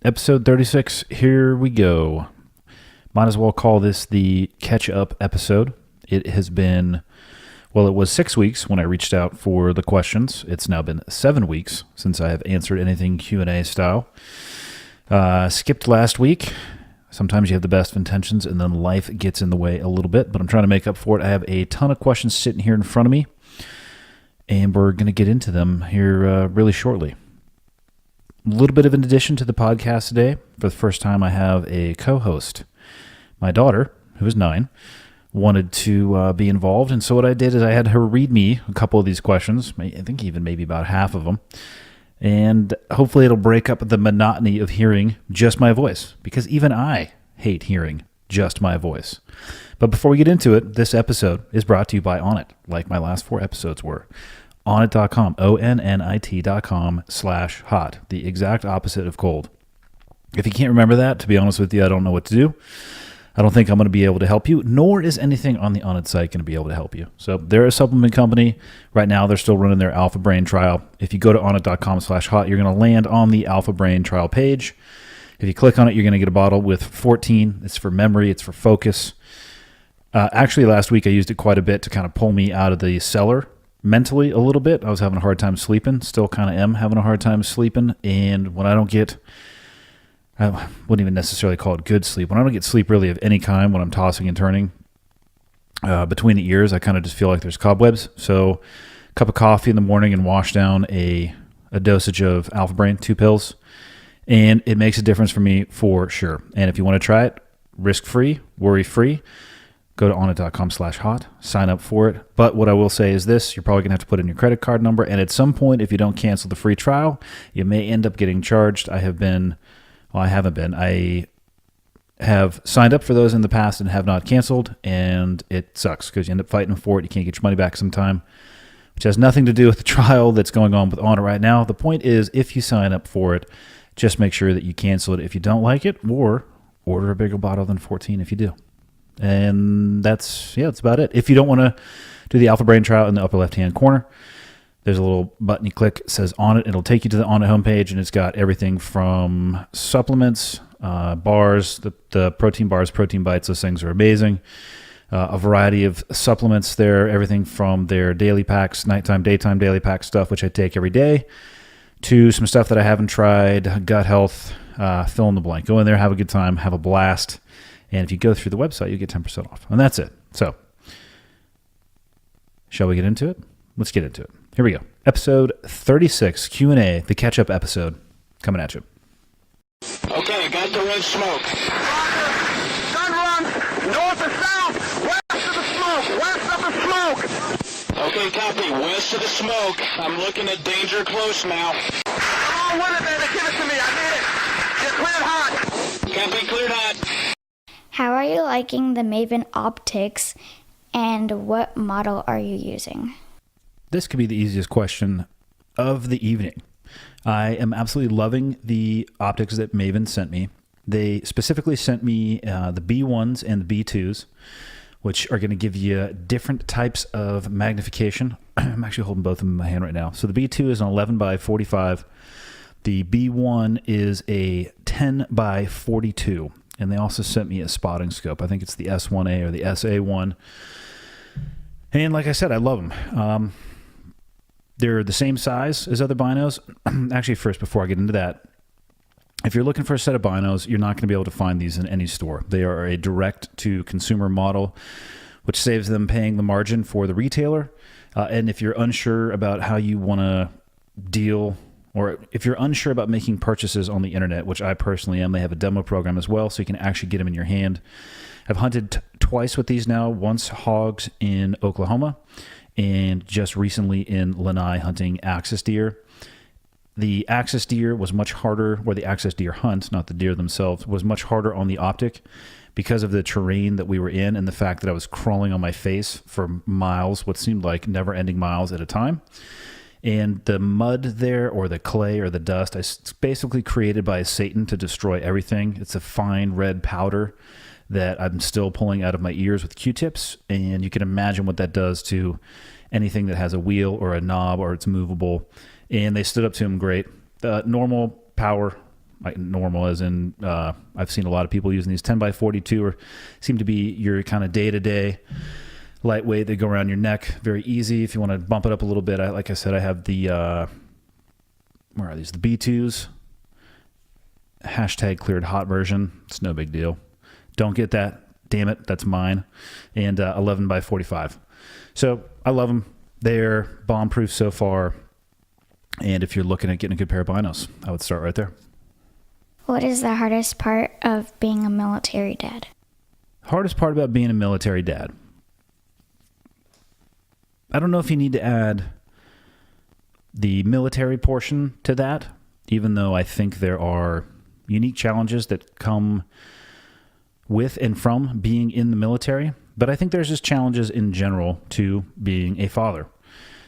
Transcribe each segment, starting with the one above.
Episode 36, here we go. Might as well call this the catch-up episode. It has been, well, it was 6 weeks when I reached out for the questions. It's now been 7 weeks since I have answered anything Q&A style. Skipped last week. Sometimes you have the best of intentions and then life gets in the way a little bit, but I'm trying to make up for it. I have a ton of questions sitting here in front of me, and we're going to get into them here really shortly. A little bit of an addition to the podcast today. For the first time, I have a co-host. My daughter, who is 9, wanted to be involved, and so what I did is I had her read me a couple of these questions, I think even maybe about half of them, and hopefully it'll break up the monotony of hearing just my voice, because even I hate hearing just my voice. But before we get into it, this episode is brought to you by Onnit, like my last 4 episodes were. Onnit.com, ONNIT.com/hot, the exact opposite of cold. If you can't remember that, to be honest with you, I don't know what to do. I don't think I'm going to be able to help you, nor is anything on the Onnit site going to be able to help you. So they're a supplement company. Right now, they're still running their Alpha Brain trial. If you go to Onnit.com/hot, you're going to land on the Alpha Brain trial page. If you click on it, you're going to get a bottle with 14. It's for memory. It's for focus. Actually, last week, I used it quite a bit to kind of pull me out of the cellar mentally a little bit. I was having a hard time sleeping. Still kind of am having a hard time sleeping. And when I don't get, I wouldn't even necessarily call it good sleep. When I don't get sleep really of any kind, when I'm tossing and turning between the ears, I kind of just feel like there's cobwebs. So a cup of coffee in the morning and wash down a dosage of Alpha Brain, 2 pills. And it makes a difference for me for sure. And if you want to try it, risk-free, worry-free, go to Onnit.com/hot, sign up for it. But what I will say is this, you're probably going to have to put in your credit card number. And at some point, if you don't cancel the free trial, you may end up getting charged. I haven't been. I have signed up for those in the past and have not canceled. And it sucks because you end up fighting for it. You can't get your money back sometime, which has nothing to do with the trial that's going on with Onnit right now. The point is, if you sign up for it, just make sure that you cancel it if you don't like it, or order a bigger bottle than 14 if you do. And that's about it. If you don't want to do the Alpha Brain trial, in the upper left-hand corner, there's a little button you click, it says Onnit. It'll take you to the Onnit homepage, and it's got everything from supplements, bars, the protein bars, protein bites. Those things are amazing. A variety of supplements there, everything from their daily packs, nighttime, daytime daily pack stuff, which I take every day, to some stuff that I haven't tried, gut health, fill in the blank. Go in there, have a good time, have a blast. And if you go through the website, you get 10% off. And that's it. So, shall we get into it? Let's get into it. Here we go. Episode 36, Q&A, the catch-up episode, coming at you. Okay, got the red smoke. Gun run, north or south, west of the smoke, west of the smoke. Okay, copy. West of the smoke. I'm looking at danger close now. Come on with it, baby. Give it to me. I need it. Get cleared hot. Copy, cleared hot. How are you liking the Maven optics, and what model are you using? This could be the easiest question of the evening. I am absolutely loving the optics that Maven sent me. They specifically sent me the B1s and the B2s, which are going to give you different types of magnification. I'm actually holding both of them in my hand right now. So the B2 is an 11 by 45. The B1 is a 10 by 42. And they also sent me a spotting scope. I think it's the S1A or the SA1. And like I said, I love them. They're the same size as other binos. Actually, first, before I get into that, if you're looking for a set of binos, you're not going to be able to find these in any store. They are a direct-to-consumer model, which saves them paying the margin for the retailer. And if you're unsure about how you want to deal, or if you're unsure about making purchases on the internet, which I personally am, they have a demo program as well, so you can actually get them in your hand. I've hunted twice with these now, once hogs in Oklahoma, and just recently in Lanai hunting axis deer. The axis deer was much harder, or the axis deer hunt, not the deer themselves, was much harder on the optic because of the terrain that we were in and the fact that I was crawling on my face for miles, what seemed like never-ending miles at a time. And the mud there, or the clay or the dust, it's basically created by Satan to destroy everything. It's a fine red powder that I'm still pulling out of my ears with Q-tips, and you can imagine what that does to anything that has a wheel or a knob or it's movable. And they stood up to him great. Normal power like normal as in I've seen a lot of people using these 10 by 42 or seem to be your kind of day-to-day lightweight. They go around your neck, very easy. If you want to bump it up a little bit, like I said, I have the where are these? The B2s, hashtag cleared hot version. It's no big deal. Don't get that. Damn it, that's mine. And 11 by 45. So I love them. They're bomb-proof so far. And if you're looking at getting a good pair of binos, I would start right there. What is the hardest part of being a military dad? Hardest part about being a military dad. I don't know if you need to add the military portion to that, even though I think there are unique challenges that come with and from being in the military. But I think there's just challenges in general to being a father.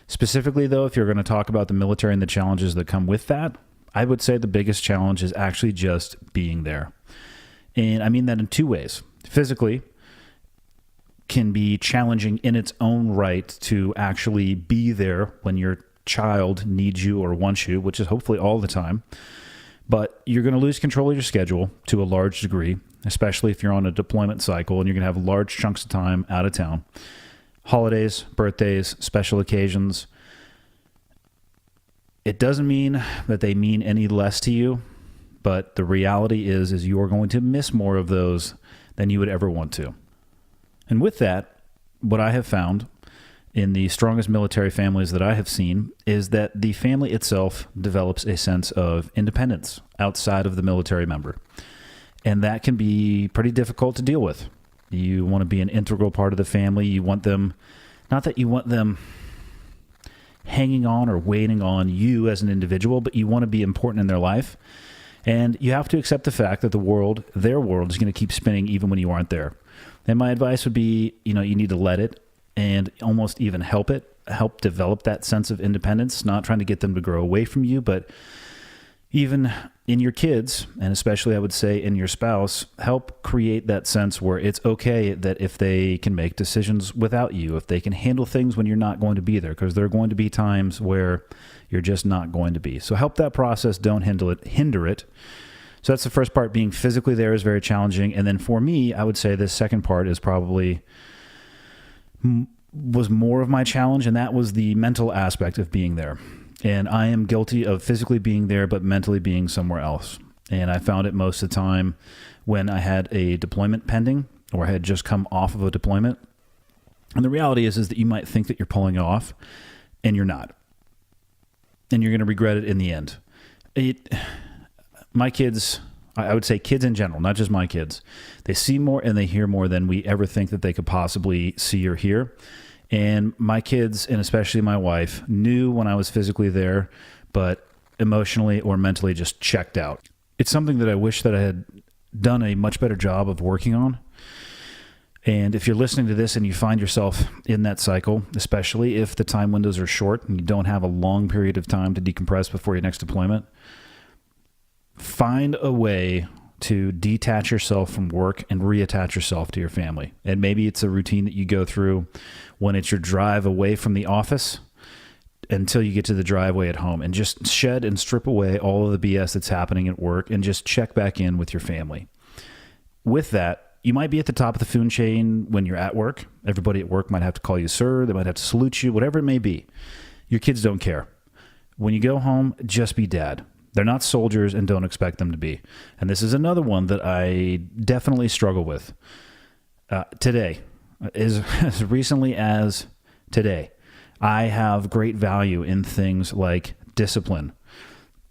Specifically, though, if you're going to talk about the military and the challenges that come with that, I would say the biggest challenge is actually just being there. And I mean that in two ways. Physically, can be challenging in its own right to actually be there when your child needs you or wants you, which is hopefully all the time. But you're going to lose control of your schedule to a large degree, especially if you're on a deployment cycle and you're going to have large chunks of time out of town. Holidays, birthdays, special occasions. It doesn't mean that they mean any less to you, but the reality is you are going to miss more of those than you would ever want to. And with that, what I have found in the strongest military families that I have seen is that the family itself develops a sense of independence outside of the military member. And that can be pretty difficult to deal with. You want to be an integral part of the family. You want them, not that you want them hanging on or waiting on you as an individual, but you want to be important in their life. And you have to accept the fact that their world is going to keep spinning even when you aren't there. And my advice would be, you need to let it and almost even help develop that sense of independence, not trying to get them to grow away from you, but even in your kids, and especially I would say in your spouse, help create that sense where it's okay that if they can make decisions without you, if they can handle things when you're not going to be there, because there are going to be times where you're just not going to be. So help that process, don't hinder it. So that's the first part. Being physically there is very challenging. And then for me, I would say the second part is probably was more of my challenge, and that was the mental aspect of being there. And I am guilty of physically being there, but mentally being somewhere else. And I found it most of the time when I had a deployment pending or had just come off of a deployment. And the reality is that you might think that you're pulling off, and you're not. And you're going to regret it in the end. My kids, I would say kids in general, not just my kids, they see more and they hear more than we ever think that they could possibly see or hear. And my kids, and especially my wife, knew when I was physically there, but emotionally or mentally just checked out. It's something that I wish that I had done a much better job of working on. And if you're listening to this and you find yourself in that cycle, especially if the time windows are short and you don't have a long period of time to decompress before your next deployment, find a way to detach yourself from work and reattach yourself to your family. And maybe it's a routine that you go through when it's your drive away from the office until you get to the driveway at home, and just shed and strip away all of the BS that's happening at work and just check back in with your family. With that, you might be at the top of the food chain when you're at work. Everybody at work might have to call you sir. They might have to salute you, whatever it may be. Your kids don't care. When you go home, just be dad. They're not soldiers, and don't expect them to be. And this is another one that I definitely struggle with. Today, as recently as today, I have great value in things like discipline.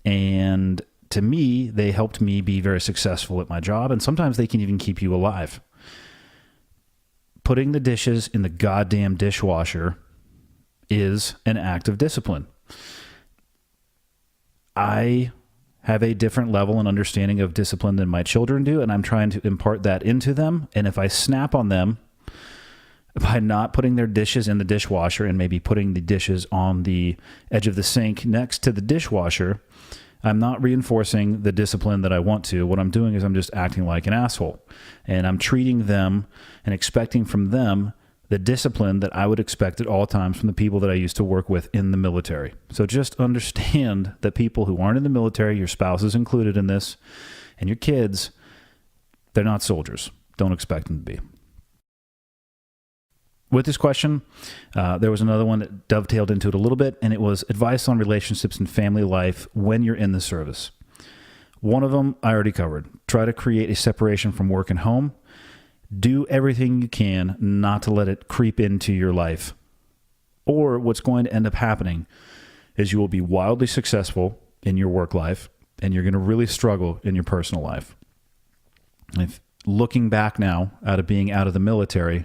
And to me, they helped me be very successful at my job, and sometimes they can even keep you alive. Putting the dishes in the goddamn dishwasher is an act of discipline. I have a different level and understanding of discipline than my children do, and I'm trying to impart that into them. And if I snap on them by not putting their dishes in the dishwasher and maybe putting the dishes on the edge of the sink next to the dishwasher, I'm not reinforcing the discipline that I want to. What I'm doing is I'm just acting like an asshole. And I'm treating them and expecting from them the discipline that I would expect at all times from the people that I used to work with in the military. So just understand that people who aren't in the military, your spouse is included in this, and your kids, they're not soldiers. Don't expect them to be. With this question, there was another one that dovetailed into it a little bit, and it was advice on relationships and family life when you're in the service. One of them I already covered. Try to create a separation from work and home. Do everything you can not to let it creep into your life. Or what's going to end up happening is you will be wildly successful in your work life, and you're going to really struggle in your personal life. If looking back now out of being out of the military,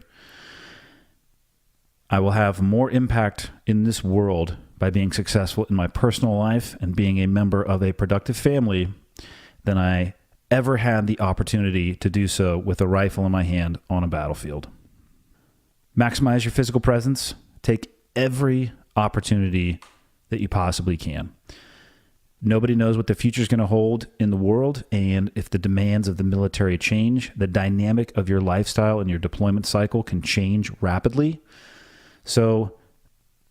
I will have more impact in this world by being successful in my personal life and being a member of a productive family than I ever had the opportunity to do so with a rifle in my hand on a battlefield. Maximize your physical presence. Take every opportunity that you possibly can. Nobody knows what the future is going to hold in the world, and if the demands of the military change, the dynamic of your lifestyle and your deployment cycle can change rapidly. So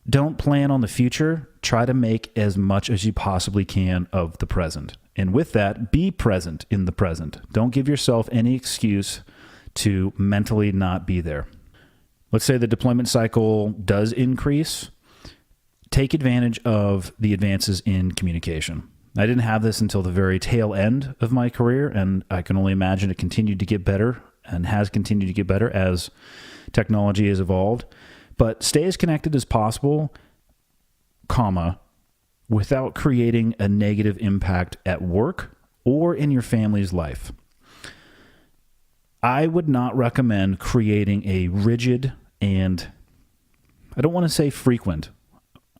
don't plan on the future. Try to make as much as you possibly can of the present. And with that, be present in the present. Don't give yourself any excuse to mentally not be there. Let's say the deployment cycle does increase. Take advantage of the advances in communication. I didn't have this until the very tail end of my career, and I can only imagine it continued to get better and has continued to get better as technology has evolved. But stay as connected as possible, without creating a negative impact at work or in your family's life. I would not recommend creating a rigid and, I don't want to say frequent.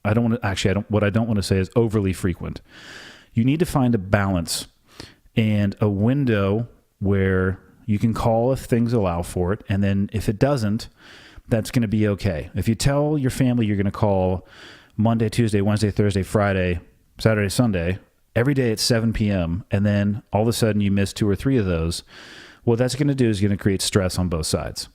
What I don't want to say is overly frequent. You need to find a balance and a window where you can call if things allow for it. And then if it doesn't, that's going to be okay. If you tell your family you're going to call Monday, Tuesday, Wednesday, Thursday, Friday, Saturday, Sunday, every day at 7 p.m., and then all of a sudden you miss 2 or 3 of those, what that's going to do is going to create stress on both sides.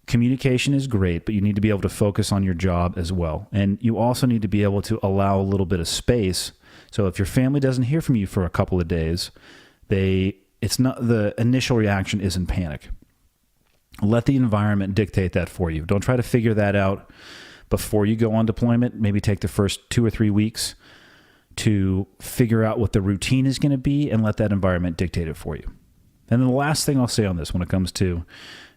Communication is great, but you need to be able to focus on your job as well. And you also need to be able to allow a little bit of space. So if your family doesn't hear from you for a couple of days, it's not the initial reaction isn't panic. Let the environment dictate that for you. Don't try to figure that out before you go on deployment. Maybe take the first 2 or 3 weeks to figure out what the routine is going to be and let that environment dictate it for you. And then the last thing I'll say on this when it comes to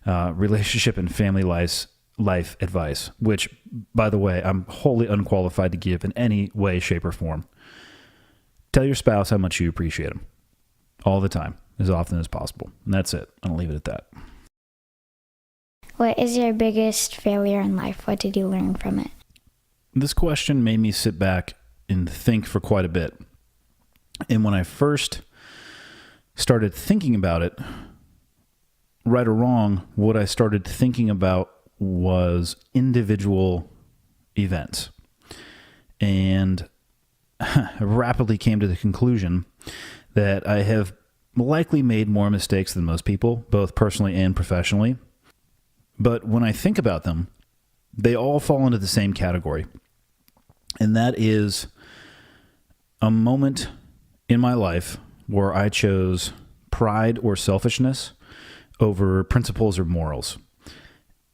relationship and family life advice, which, by the way, I'm wholly unqualified to give in any way, shape, or form. Tell your spouse how much you appreciate them all the time, as often as possible. And that's it. I'll leave it at that. What is your biggest failure in life? What did you learn from it? This question made me sit back and think for quite a bit. And when I first started thinking about it, right or wrong, what I started thinking about was individual events. And I rapidly came to the conclusion that I have likely made more mistakes than most people, both personally and professionally. But when I think about them, they all fall into the same category. And that is a moment in my life where I chose pride or selfishness over principles or morals.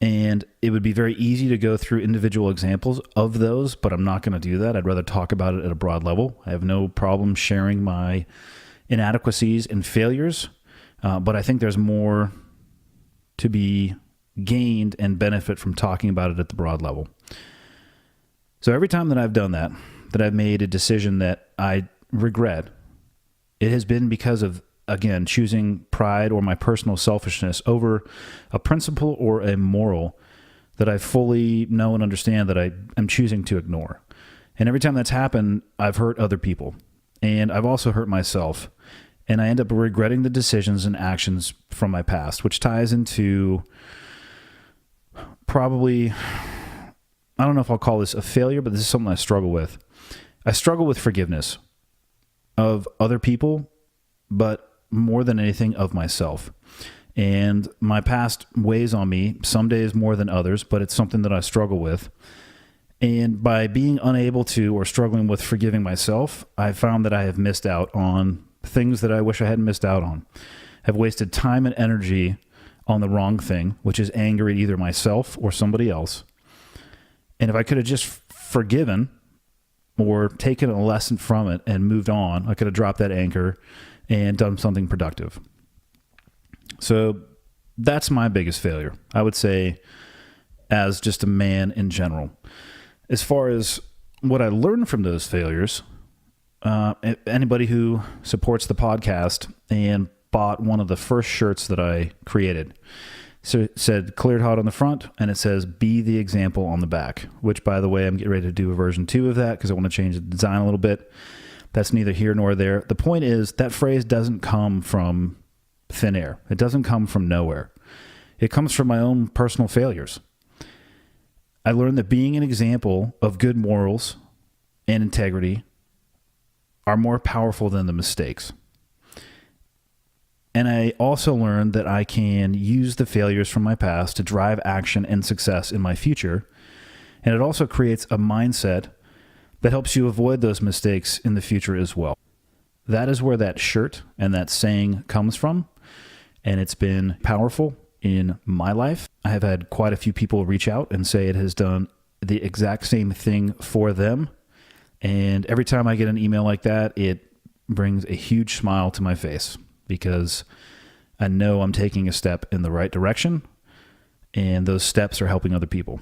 And it would be very easy to go through individual examples of those, but I'm not going to do that. I'd rather talk about it at a broad level. I have no problem sharing my inadequacies and failures, but I think there's more to be gained and benefit from talking about it at the broad level. So every time that I've done that I've made a decision that I regret, it has been because of, again, choosing pride or my personal selfishness over a principle or a moral that I fully know and understand that I am choosing to ignore. And every time that's happened, I've hurt other people. And I've also hurt myself. And I end up regretting the decisions and actions from my past, which ties into probably, I don't know if I'll call this a failure, but this is something I struggle with. I struggle with forgiveness of other people, but more than anything of myself. And my past weighs on me, some days more than others, but it's something that I struggle with. And by being unable to or struggling with forgiving myself, I found that I have missed out on things that I wish I hadn't missed out on. I've wasted time and energy on the wrong thing, which is anger at either myself or somebody else. And if I could have just forgiven or taken a lesson from it and moved on, I could have dropped that anchor and done something productive. So that's my biggest failure, I would say, as just a man in general. As far as what I learned from those failures, anybody who supports the podcast and bought one of the first shirts that I created, so it said "Cleared Hot" on the front, and it says "Be the Example" on the back, which, by the way, I'm getting ready to do a version 2 of that because I want to change the design a little bit. That's neither here nor there. The point is that phrase doesn't come from thin air. It doesn't come from nowhere. It comes from my own personal failures. I learned that being an example of good morals and integrity are more powerful than the mistakes. And I also learned that I can use the failures from my past to drive action and success in my future. And it also creates a mindset that helps you avoid those mistakes in the future as well. That is where that shirt and that saying comes from. And it's been powerful in my life. I have had quite a few people reach out and say it has done the exact same thing for them. And every time I get an email like that, it brings a huge smile to my face because I know I'm taking a step in the right direction, and those steps are helping other people.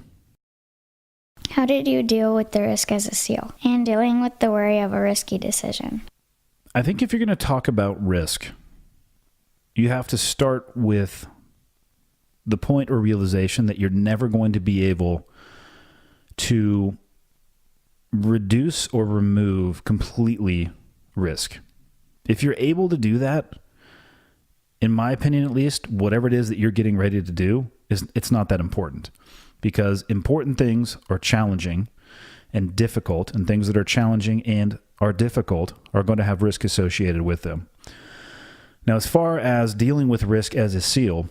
How did you deal with the risk as a SEAL and dealing with the worry of a risky decision? I think if you're going to talk about risk, you have to start with the point or realization that you're never going to be able to reduce or remove completely risk. If you're able to do that, in my opinion at least, whatever it is that you're getting ready to do, it's not that important. Because important things are challenging and difficult, and things that are challenging and are difficult are going to have risk associated with them. Now, as far as dealing with risk as a SEAL,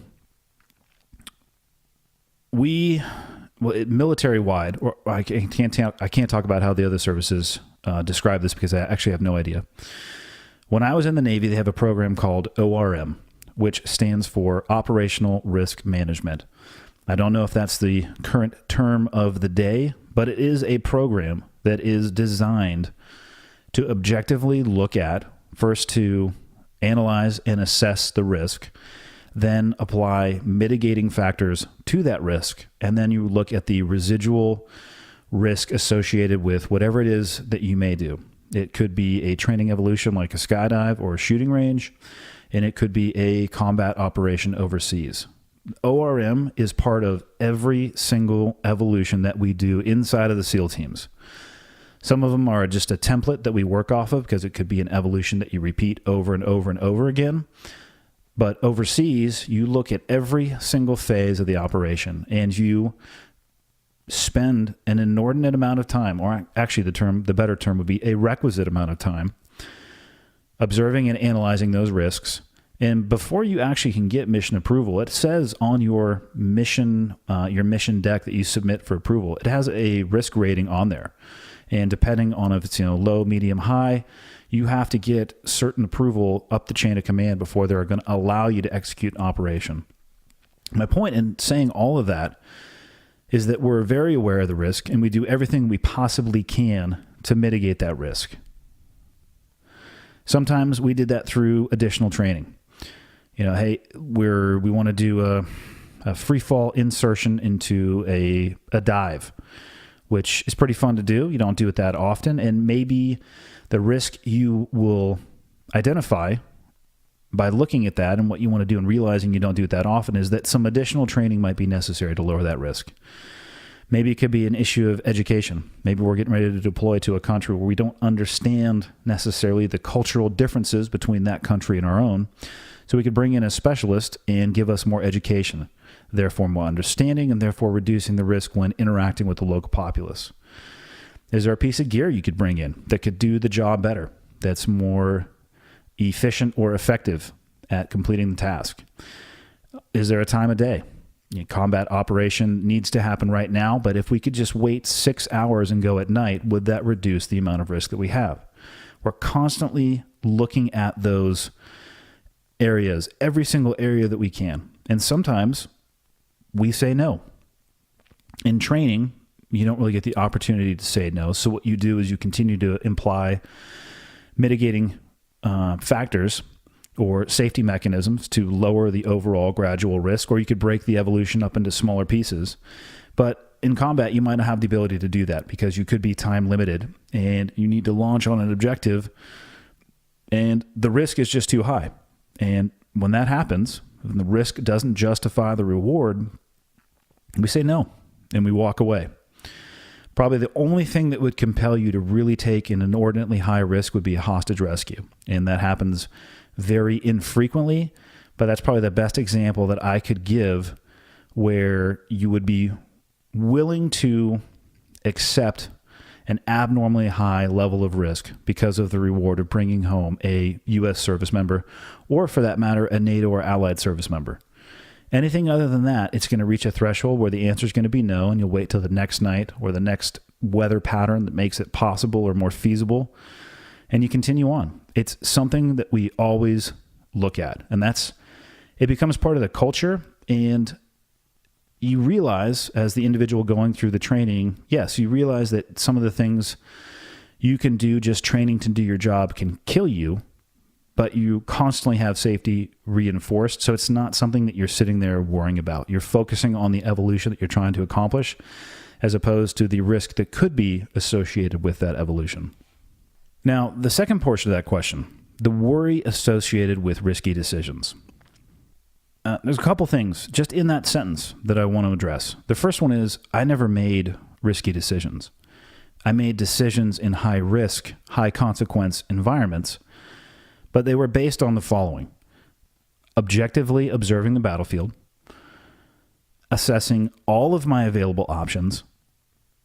military-wide, or I can't talk about how the other services describe this because I actually have no idea. When I was in the Navy, they have a program called ORM, which stands for Operational Risk Management. I don't know if that's the current term of the day, but it is a program that is designed to objectively look at, first to analyze and assess the risk, then apply mitigating factors to that risk, and then you look at the residual risk associated with whatever it is that you may do. It could be a training evolution like a skydive or a shooting range, and it could be a combat operation overseas. ORM is part of every single evolution that we do inside of the SEAL teams. Some of them are just a template that we work off of because it could be an evolution that you repeat over and over and over again. But overseas, you look at every single phase of the operation and you spend an inordinate amount of time, or actually the better term would be a requisite amount of time, observing and analyzing those risks. And before you actually can get mission approval, it says on your mission deck that you submit for approval, it has a risk rating on there. And depending on if it's low, medium, high, you have to get certain approval up the chain of command before they're going to allow you to execute an operation. My point in saying all of that is that we're very aware of the risk and we do everything we possibly can to mitigate that risk. Sometimes we did that through additional training. Hey, we want to do a free fall insertion into a dive, which is pretty fun to do. You don't do it that often, and maybe the risk you will identify by looking at that and what you want to do and realizing you don't do it that often is that some additional training might be necessary to lower that risk. Maybe it could be an issue of education. Maybe we're getting ready to deploy to a country where we don't understand necessarily the cultural differences between that country and our own. So we could bring in a specialist and give us more education, therefore more understanding, and therefore reducing the risk when interacting with the local populace. Is there a piece of gear you could bring in that could do the job better, that's more efficient or effective at completing the task? Is there a time of day? Combat operation needs to happen right now, but if we could just wait 6 hours and go at night, would that reduce the amount of risk that we have? We're constantly looking at those areas, every single area that we can. And sometimes we say no. In training, you don't really get the opportunity to say no. So what you do is you continue to imply mitigating factors or safety mechanisms to lower the overall gradual risk, or you could break the evolution up into smaller pieces. But in combat, you might not have the ability to do that because you could be time limited and you need to launch on an objective and the risk is just too high. And when that happens, when the risk doesn't justify the reward, we say no and we walk away. Probably the only thing that would compel you to really take an inordinately high risk would be a hostage rescue. And that happens very infrequently, but that's probably the best example that I could give where you would be willing to accept an abnormally high level of risk because of the reward of bringing home a U.S. service member, or for that matter, a NATO or allied service member. Anything other than that, it's going to reach a threshold where the answer is going to be no, and you'll wait till the next night or the next weather pattern that makes it possible or more feasible, and you continue on. It's something that we always look at, and it becomes part of the culture, and you realize as the individual going through the training, yes, you realize that some of the things you can do just training to do your job can kill you, but you constantly have safety reinforced. So it's not something that you're sitting there worrying about. You're focusing on the evolution that you're trying to accomplish as opposed to the risk that could be associated with that evolution. Now, the second portion of that question, the worry associated with risky decisions. There's a couple things just in that sentence that I want to address. The first one is I never made risky decisions. I made decisions in high risk, high consequence environments, but they were based on the following: objectively observing the battlefield, assessing all of my available options,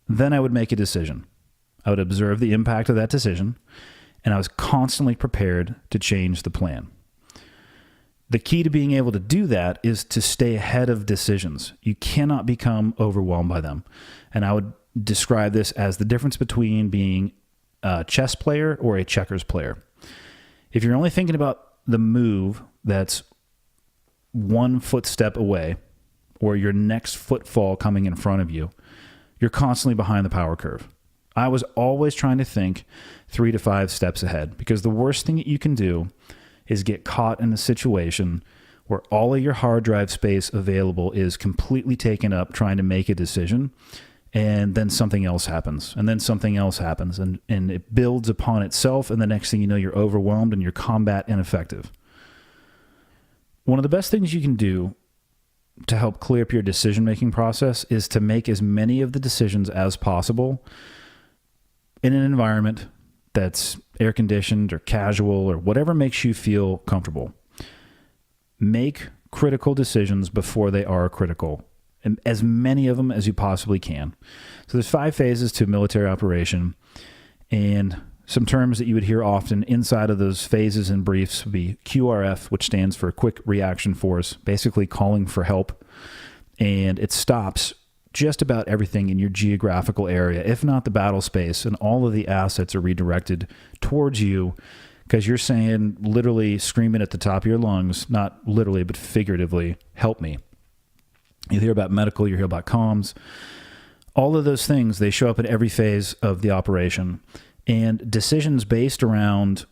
then I would make a decision. I would observe the impact of that decision, and I was constantly prepared to change the plan. The key to being able to do that is to stay ahead of decisions. You cannot become overwhelmed by them. And I would describe this as the difference between being a chess player or a checkers player. If you're only thinking about the move that's one footstep away, or your next footfall coming in front of you, you're constantly behind the power curve. I was always trying to think 3 to 5 steps ahead, because the worst thing that you can do is get caught in a situation where all of your hard drive space available is completely taken up trying to make a decision, and then something else happens, and then something else happens, and it builds upon itself, and the next thing you know, you're overwhelmed and you're combat ineffective. One of the best things you can do to help clear up your decision-making process is to make as many of the decisions as possible in an environment that's air-conditioned or casual or whatever makes you feel comfortable. Make critical decisions before they are critical, and as many of them as you possibly can. So there's 5 phases to a military operation, and some terms that you would hear often inside of those phases and briefs would be QRF, which stands for Quick Reaction Force, basically calling for help, and it stops just about everything in your geographical area, if not the battle space, and all of the assets are redirected towards you because you're saying, literally screaming at the top of your lungs, not literally, but figuratively, help me. You hear about medical, you hear about comms. All of those things, they show up at every phase of the operation. And decisions based around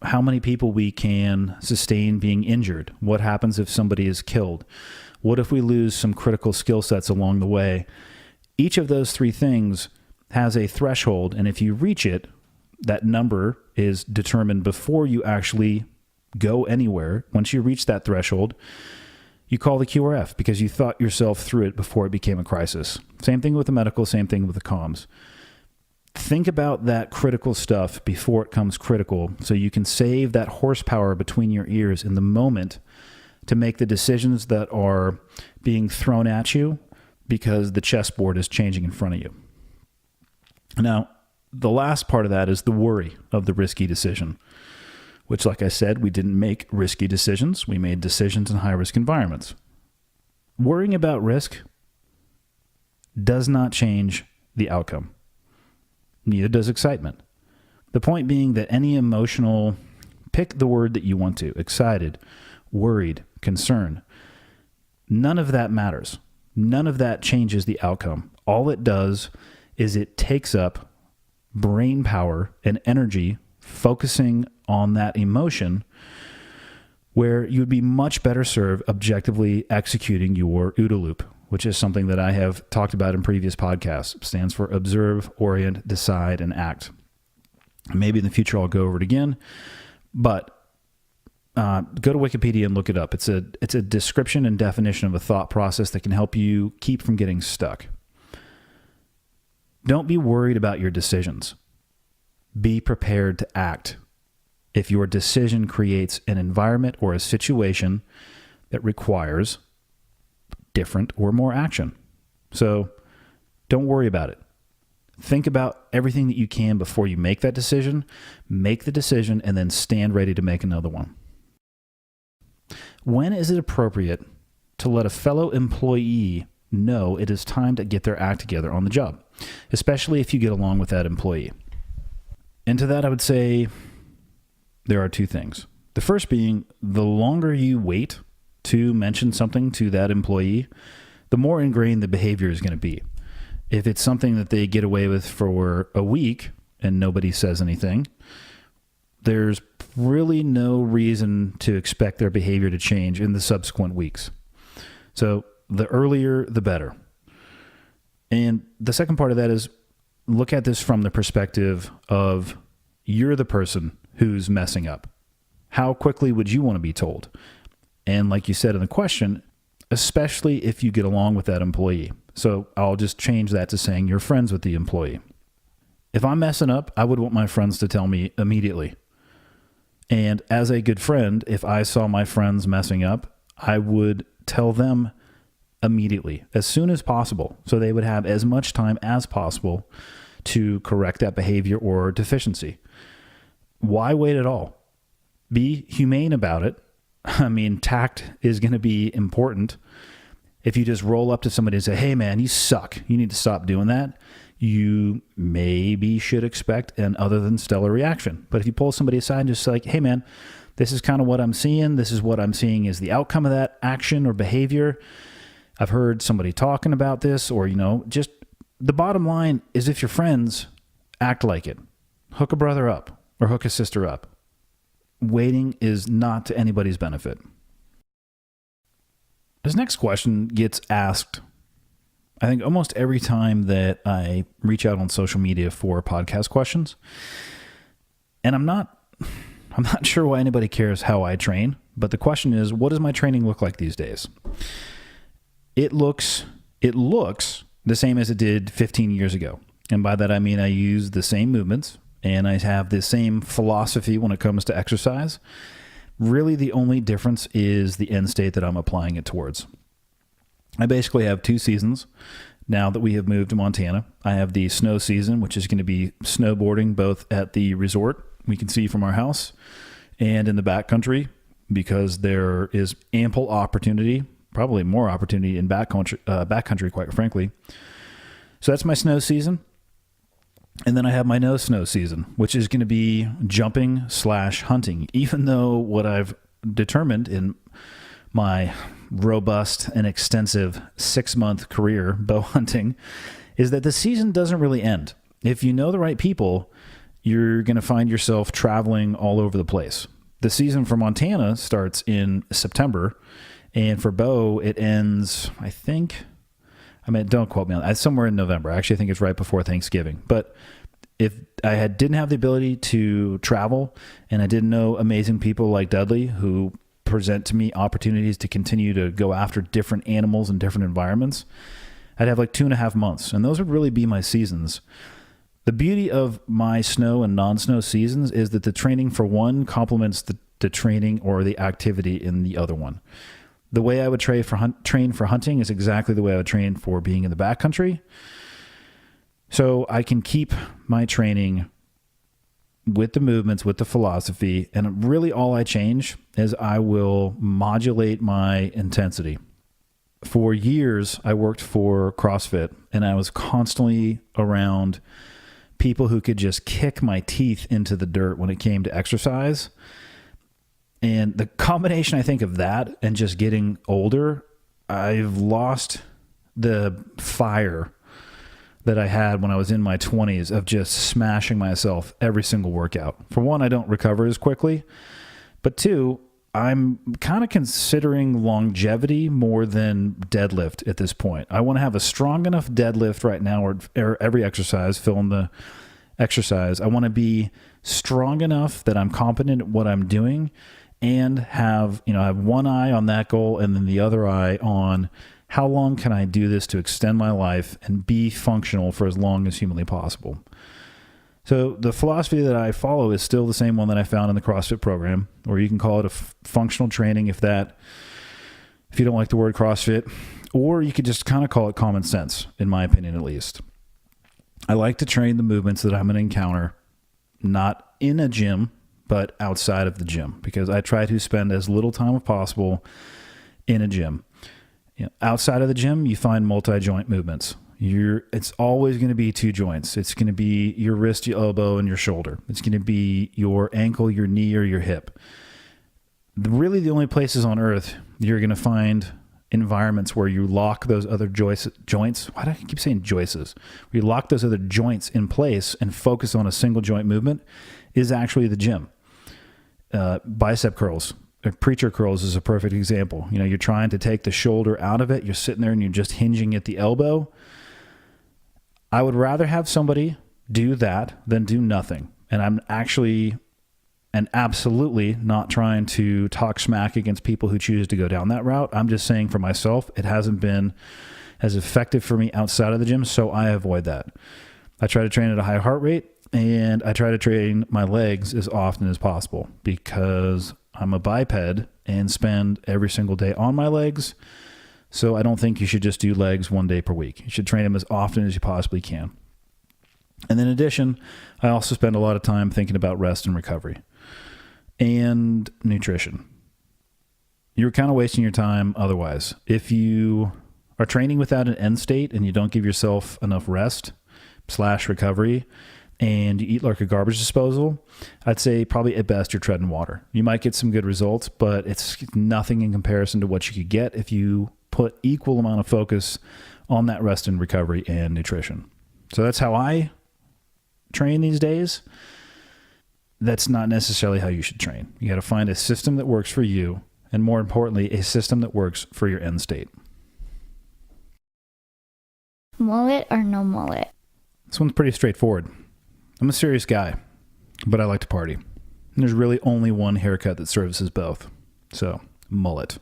how many people we can sustain being injured. What happens if somebody is killed? What if we lose some critical skill sets along the way? Each of those 3 things has a threshold, and if you reach it, that number is determined before you actually go anywhere. Once you reach that threshold, you call the QRF because you thought yourself through it before it became a crisis. Same thing with the medical, same thing with the comms. Think about that critical stuff before it comes critical so you can save that horsepower between your ears in the moment to make the decisions that are being thrown at you because the chessboard is changing in front of you. Now, the last part of that is the worry of the risky decision, which, like I said, we didn't make risky decisions. We made decisions in high-risk environments. Worrying about risk does not change the outcome. Neither does excitement. The point being that any emotional, pick the word that you want to, excited, worried, concerned, none of that matters. None of that changes the outcome. All it does is it takes up brain power and energy focusing on that emotion, where you would be much better served objectively executing your OODA loop, which is something that I have talked about in previous podcasts. It stands for observe, orient, decide, and act. Maybe in the future I'll go over it again, but go to Wikipedia and look it up. It's a description and definition of a thought process that can help you keep from getting stuck. Don't be worried about your decisions. Be prepared to act if your decision creates an environment or a situation that requires different or more action. So don't worry about it. Think about everything that you can before you make that decision. Make the decision and then stand ready to make another one. When is it appropriate to let a fellow employee know it is time to get their act together on the job, especially if you get along with that employee? And to that, I would say there are two things. The first being, the longer you wait to mention something to that employee, the more ingrained the behavior is going to be. If it's something that they get away with for a week and nobody says anything, there's really no reason to expect their behavior to change in the subsequent weeks. So the earlier, the better. And the second part of that is, look at this from the perspective of you're the person who's messing up. How quickly would you want to be told? And like you said in the question, especially if you get along with that employee. So I'll just change that to saying you're friends with the employee. If I'm messing up, I would want my friends to tell me immediately. And as a good friend, if I saw my friends messing up, I would tell them immediately, as soon as possible, so they would have as much time as possible to correct that behavior or deficiency. Why wait at all? Be humane about it. I mean, tact is going to be important. If you just roll up to somebody and say, hey man, you suck, you need to stop doing that, you maybe should expect an other than stellar reaction. But if you pull somebody aside and just like, hey man, this is kind of what I'm seeing. This is what I'm seeing is the outcome of that action or behavior. I've heard somebody talking about this, or, just the bottom line is, if you're friends, act like it. Hook a brother up or hook a sister up. Waiting is not to anybody's benefit. This next question gets asked, I think, almost every time that I reach out on social media for podcast questions. And I'm not sure why anybody cares how I train, but the question is, what does my training look like these days? It looks the same as it did 15 years ago. And by that, I mean I use the same movements and I have the same philosophy when it comes to exercise. Really, the only difference is the end state that I'm applying it towards. I basically have 2 seasons now that we have moved to Montana. I have the snow season, which is going to be snowboarding both at the resort we can see from our house and in the backcountry, because there is ample opportunity, probably more opportunity in backcountry, quite frankly. So that's my snow season. And then I have my no snow season, which is going to be jumping/hunting, even though what I've determined in my robust and extensive 6-month career bow hunting is that the season doesn't really end. If you know the right people, you're going to find yourself traveling all over the place. The season for Montana starts in September, and for bow, it ends, don't quote me on that, somewhere in November. I actually think it's right before Thanksgiving. But if I didn't have the ability to travel, and I didn't know amazing people like Dudley who present to me opportunities to continue to go after different animals in different environments, I'd have like 2.5 months, and those would really be my seasons. The beauty of my snow and non-snow seasons is that the training for one complements the training or the activity in the other one. The way I would train for hunting is exactly the way I would train for being in the backcountry. So I can keep my training with the movements, with the philosophy. And really all I change is I will modulate my intensity. For years, I worked for CrossFit, and I was constantly around people who could just kick my teeth into the dirt when it came to exercise. And the combination, I think, of that and just getting older, I've lost the fire that I had when I was in my 20s of just smashing myself every single workout. For one, I don't recover as quickly. But two, I'm kind of considering longevity more than deadlift at this point. I want to have a strong enough deadlift right now, or every exercise, fill in the exercise. I want to be strong enough that I'm competent at what I'm doing and have one eye on that goal and then the other eye on how long can I do this to extend my life and be functional for as long as humanly possible. So the philosophy that I follow is still the same one that I found in the CrossFit program, or you can call it a functional training if you don't like the word CrossFit, or you could just kind of call it common sense, in my opinion at least. I like to train the movements that I'm going to encounter, not in a gym, but outside of the gym, because I try to spend as little time as possible in a gym. Outside of the gym, you find multi-joint movements. It's always going to be two joints. It's going to be your wrist, your elbow, and your shoulder. It's going to be your ankle, your knee, or your hip. Really, the only places on earth you're going to find environments where you lock those other joints. Why do I keep saying joists? Where you lock those other joints in place and focus on a single joint movement is actually the gym. Bicep curls. Preacher curls is a perfect example. You're trying to take the shoulder out of it. You're sitting there and you're just hinging at the elbow. I would rather have somebody do that than do nothing. And I'm actually and absolutely not trying to talk smack against people who choose to go down that route. I'm just saying for myself, it hasn't been as effective for me outside of the gym, so I avoid that. I try to train at a high heart rate, and I try to train my legs as often as possible because I'm a biped and spend every single day on my legs. So I don't think you should just do legs 1 day per week. You should train them as often as you possibly can. And in addition, I also spend a lot of time thinking about rest and recovery and nutrition. You're kind of wasting your time otherwise. If you are training without an end state and you don't give yourself enough rest / recovery, and you eat like a garbage disposal, I'd say probably at best you're treading water. You might get some good results, but it's nothing in comparison to what you could get if you put equal amount of focus on that rest and recovery and nutrition. So that's how I train these days. That's not necessarily how you should train. You got to find a system that works for you, and more importantly, a system that works for your end state. Mullet or no mullet? This one's pretty straightforward. I'm a serious guy, but I like to party. And there's really only one haircut that services both. So, mullet.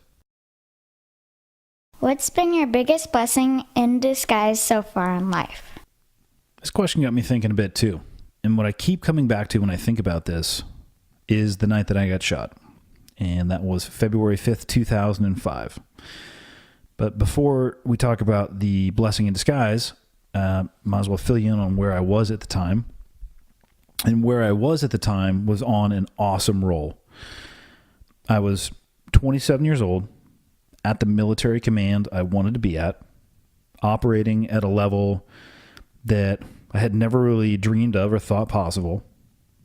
What's been your biggest blessing in disguise so far in life? This question got me thinking a bit too. And what I keep coming back to when I think about this is the night that I got shot. And that was February 5th, 2005. But before we talk about the blessing in disguise, might as well fill you in on where I was at the time. And where I was at the time was on an awesome roll. I was 27 years old, at the military command I wanted to be at, operating at a level that I had never really dreamed of or thought possible,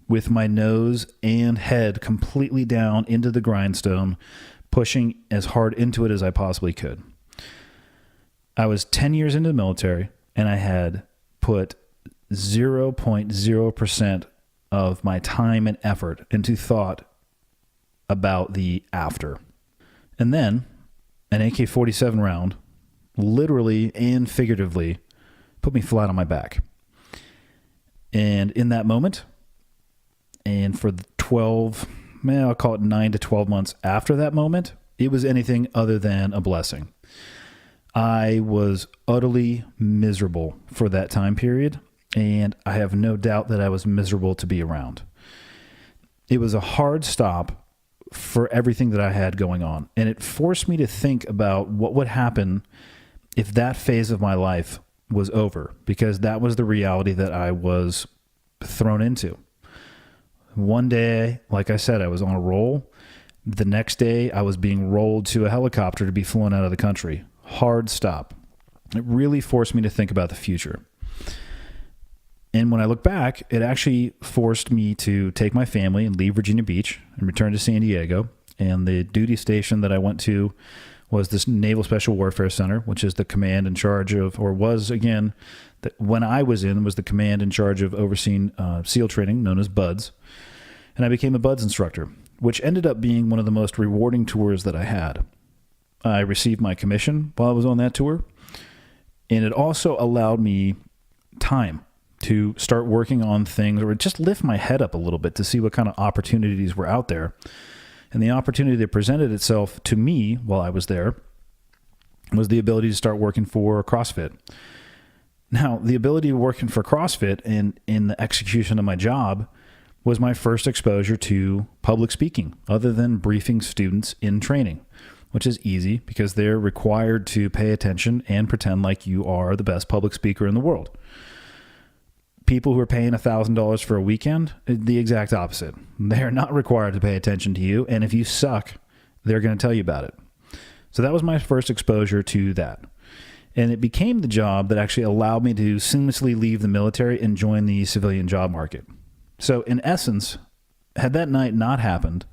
with my nose and head completely down into the grindstone, pushing as hard into it as I possibly could. I was 10 years into the military, and I had put 0.0% of my time and effort into thought about the after. And then an AK-47 round, literally and figuratively, put me flat on my back. And in that moment, and for the I'll call it 9 to 12 months after that moment, it was anything other than a blessing. I was utterly miserable for that time period, and I have no doubt that I was miserable to be around. It was a hard stop for everything that I had going on, and it forced me to think about what would happen if that phase of my life was over, because that was the reality that I was thrown into. One day, like I said, I was on a roll. The next day, I was being rolled to a helicopter to be flown out of the country. Hard stop. It really forced me to think about the future. And when I look back, it actually forced me to take my family and leave Virginia Beach and return to San Diego. And the duty station that I went to was this Naval Special Warfare Center, which is the command in charge of, or was again, when I was in, was the command in charge of overseeing SEAL training, known as BUDS. And I became a BUDS instructor, which ended up being one of the most rewarding tours that I had. I received my commission while I was on that tour, and it also allowed me time to start working on things, or just lift my head up a little bit to see what kind of opportunities were out there. And the opportunity that presented itself to me while I was there was the ability to start working for CrossFit. Now, the ability of working for CrossFit and in the execution of my job was my first exposure to public speaking, other than briefing students in training, which is easy because they're required to pay attention and pretend like you are the best public speaker in the world. People who are paying $1,000 for a weekend, the exact opposite. They're not required to pay attention to you, and if you suck, they're going to tell you about it. So that was my first exposure to that. And it became the job that actually allowed me to seamlessly leave the military and join the civilian job market. So in essence, had that night not happened,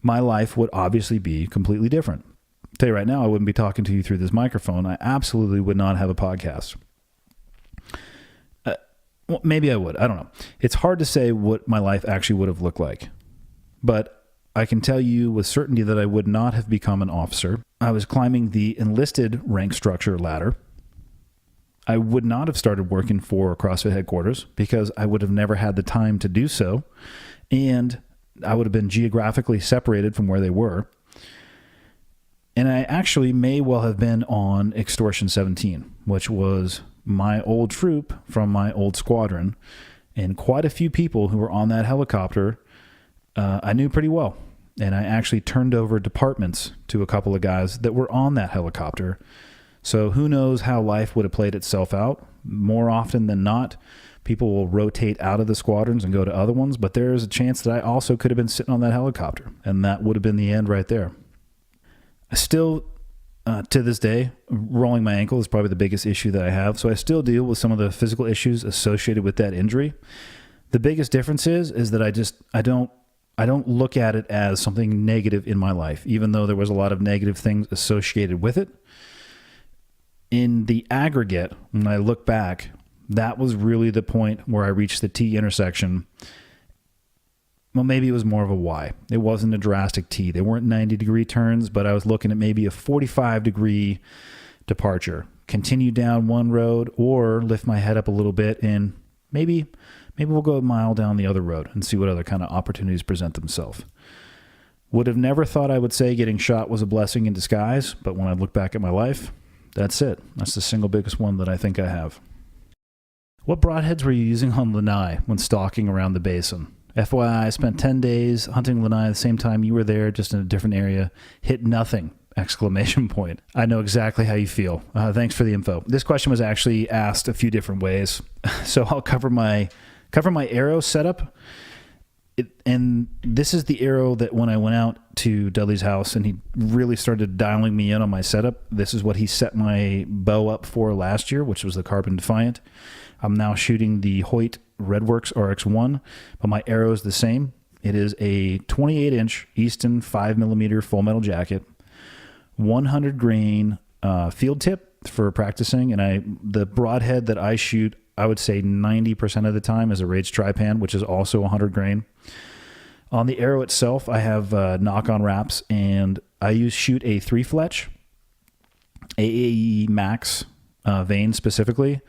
my life would obviously be completely different. I'll tell you right now, I wouldn't be talking to you through this microphone. I absolutely would not have a podcast. Well, maybe I would. I don't know. It's hard to say what my life actually would have looked like. But I can tell you with certainty that I would not have become an officer. I was climbing the enlisted rank structure ladder. I would not have started working for CrossFit headquarters because I would have never had the time to do so. And I would have been geographically separated from where they were. And I actually may well have been on Extortion 17, which was my old troop from my old squadron, and quite a few people who were on that helicopter I knew pretty well. And I actually turned over departments to a couple of guys that were on that helicopter. So who knows how life would have played itself out. More often than not, people will rotate out of the squadrons and go to other ones, but there is a chance that I also could have been sitting on that helicopter, and that would have been the end right there. I still, to this day, rolling my ankle is probably the biggest issue that I have. So I still deal with some of the physical issues associated with that injury. The biggest difference is that I don't look at it as something negative in my life, even though there was a lot of negative things associated with it. In the aggregate, when I look back, that was really the point where I reached the T intersection. Well, maybe it was more of a Y. It wasn't a drastic T. They weren't 90-degree turns, but I was looking at maybe a 45-degree departure. Continue down one road or lift my head up a little bit and maybe we'll go a mile down the other road and see what other kind of opportunities present themselves. Would have never thought I would say getting shot was a blessing in disguise, but when I look back at my life, that's it. That's the single biggest one that I think I have. What broadheads were you using on Lanai when stalking around the basin? FYI, I spent 10 days hunting Lanai at the same time you were there, just in a different area. Hit nothing! ! I know exactly how you feel. Thanks for the info. This question was actually asked a few different ways. So I'll cover my arrow setup. And this is the arrow that when I went out to Dudley's house and he really started dialing me in on my setup, this is what he set my bow up for last year, which was the Carbon Defiant. I'm now shooting the Hoyt Redworks RX-1, but my arrow is the same. It is a 28-inch Easton 5mm full metal jacket, 100 grain field tip for practicing, and the broadhead that I shoot, I would say 90% of the time, is a Rage Trypan, which is also 100 grain. On the arrow itself, I have knock-on wraps, and I shoot a 3-fletch AAE Max vein specifically.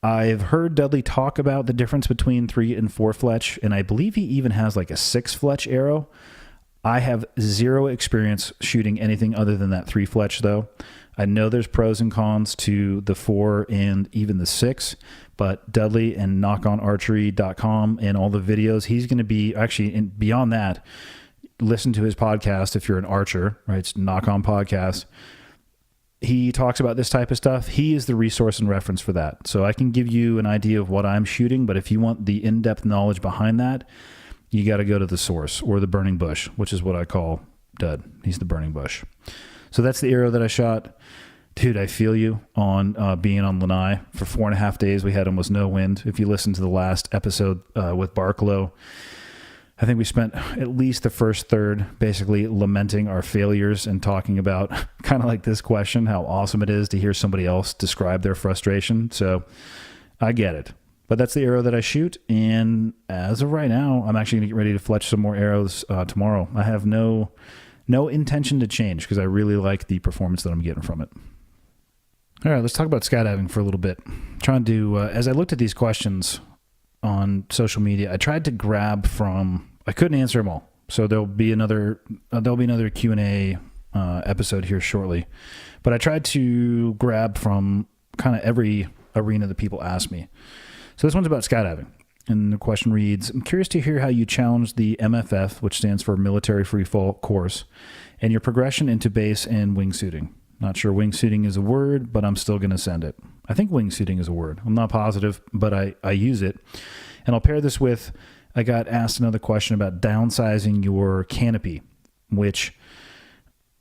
I've heard Dudley talk about the difference between 3 and 4 fletch, and I believe he even has like a 6 fletch arrow. I have zero experience shooting anything other than that 3 fletch though. I know there's pros and cons to the 4 and even the 6, but Dudley and knockonarchery.com and all the videos, he's going to be actually, and beyond that, listen to his podcast if you're an archer, right? It's Knock On Podcast. he talks about this type of stuff. He is the resource and reference for that. So I can give you an idea of what I'm shooting, but if you want the in-depth knowledge behind that, you got to go to the source or the burning bush, which is what I call Dud. He's the burning bush. So that's the arrow that I shot. Dude, I feel you on being on Lanai. For 4.5 days, we had almost no wind. If you listen to the last episode with Barklow, I think we spent at least the first third basically lamenting our failures and talking about kind of like this question, how awesome it is to hear somebody else describe their frustration. So I get it. But that's the arrow that I shoot. And as of right now, I'm actually going to get ready to fletch some more arrows tomorrow. I have no intention to change because I really like the performance that I'm getting from it. All right, let's talk about skydiving for a little bit. Trying to, as I looked at these questions on social media, I tried to grab from, I couldn't answer them all. So there'll be another Q&A episode here shortly. But I tried to grab from kind of every arena that people ask me. So this one's about skydiving. And the question reads, I'm curious to hear how you challenged the MFF, which stands for Military Freefall course, and your progression into base and wingsuiting. Not sure wingsuiting is a word, but I'm still going to send it. I think wingsuiting is a word. I'm not positive, but I use it. And I'll pair this with, I got asked another question about downsizing your canopy, which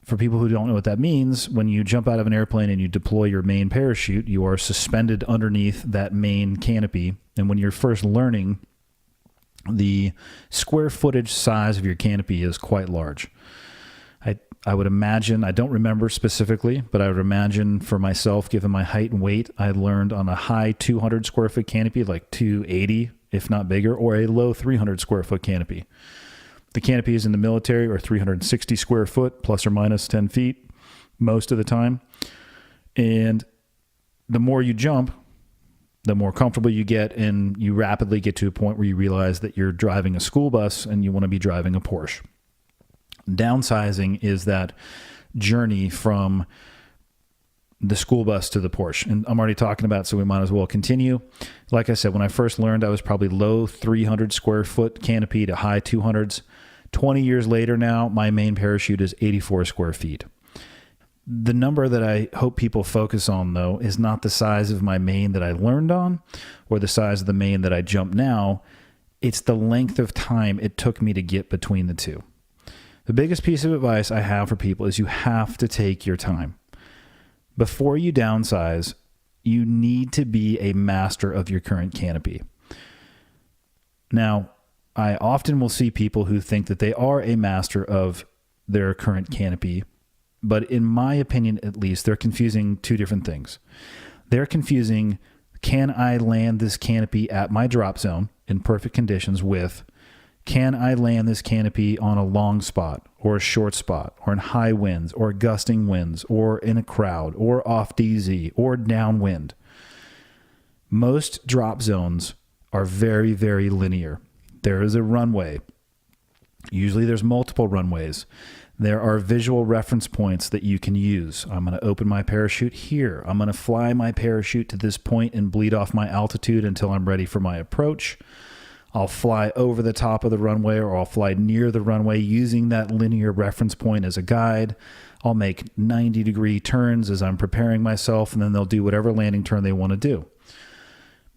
for people who don't know what that means, when you jump out of an airplane and you deploy your main parachute, you are suspended underneath that main canopy. And when you're first learning, the square footage size of your canopy is quite large. I would imagine, I don't remember specifically, but I would imagine for myself, given my height and weight, I learned on a high 200 square foot canopy, like 280, if not bigger, or a low 300 square foot canopy. The canopies in the military are 360 square foot, plus or minus 10 feet, most of the time. And the more you jump, the more comfortable you get, and you rapidly get to a point where you realize that you're driving a school bus and you want to be driving a Porsche. Downsizing is that journey from the school bus to the Porsche. And I'm already talking about, so we might as well continue. Like I said, when I first learned, I was probably low 300 square foot canopy to high 200s. 20 years later now, my main parachute is 84 square feet. The number that I hope people focus on, though, is not the size of my main that I learned on or the size of the main that I jump now. It's the length of time it took me to get between the two. The biggest piece of advice I have for people is you have to take your time. Before you downsize, you need to be a master of your current canopy. Now, I often will see people who think that they are a master of their current canopy, but in my opinion, at least, they're confusing two different things. They're confusing, can I land this canopy at my drop zone in perfect conditions with, can I land this canopy on a long spot or a short spot or in high winds or gusting winds or in a crowd or off DZ or downwind? Most drop zones are very, very linear. There is a runway. Usually there's multiple runways. There are visual reference points that you can use. I'm going to open my parachute here. I'm going to fly my parachute to this point and bleed off my altitude until I'm ready for my approach. I'll fly over the top of the runway, or I'll fly near the runway using that linear reference point as a guide. I'll make 90-degree turns as I'm preparing myself, and then they'll do whatever landing turn they want to do.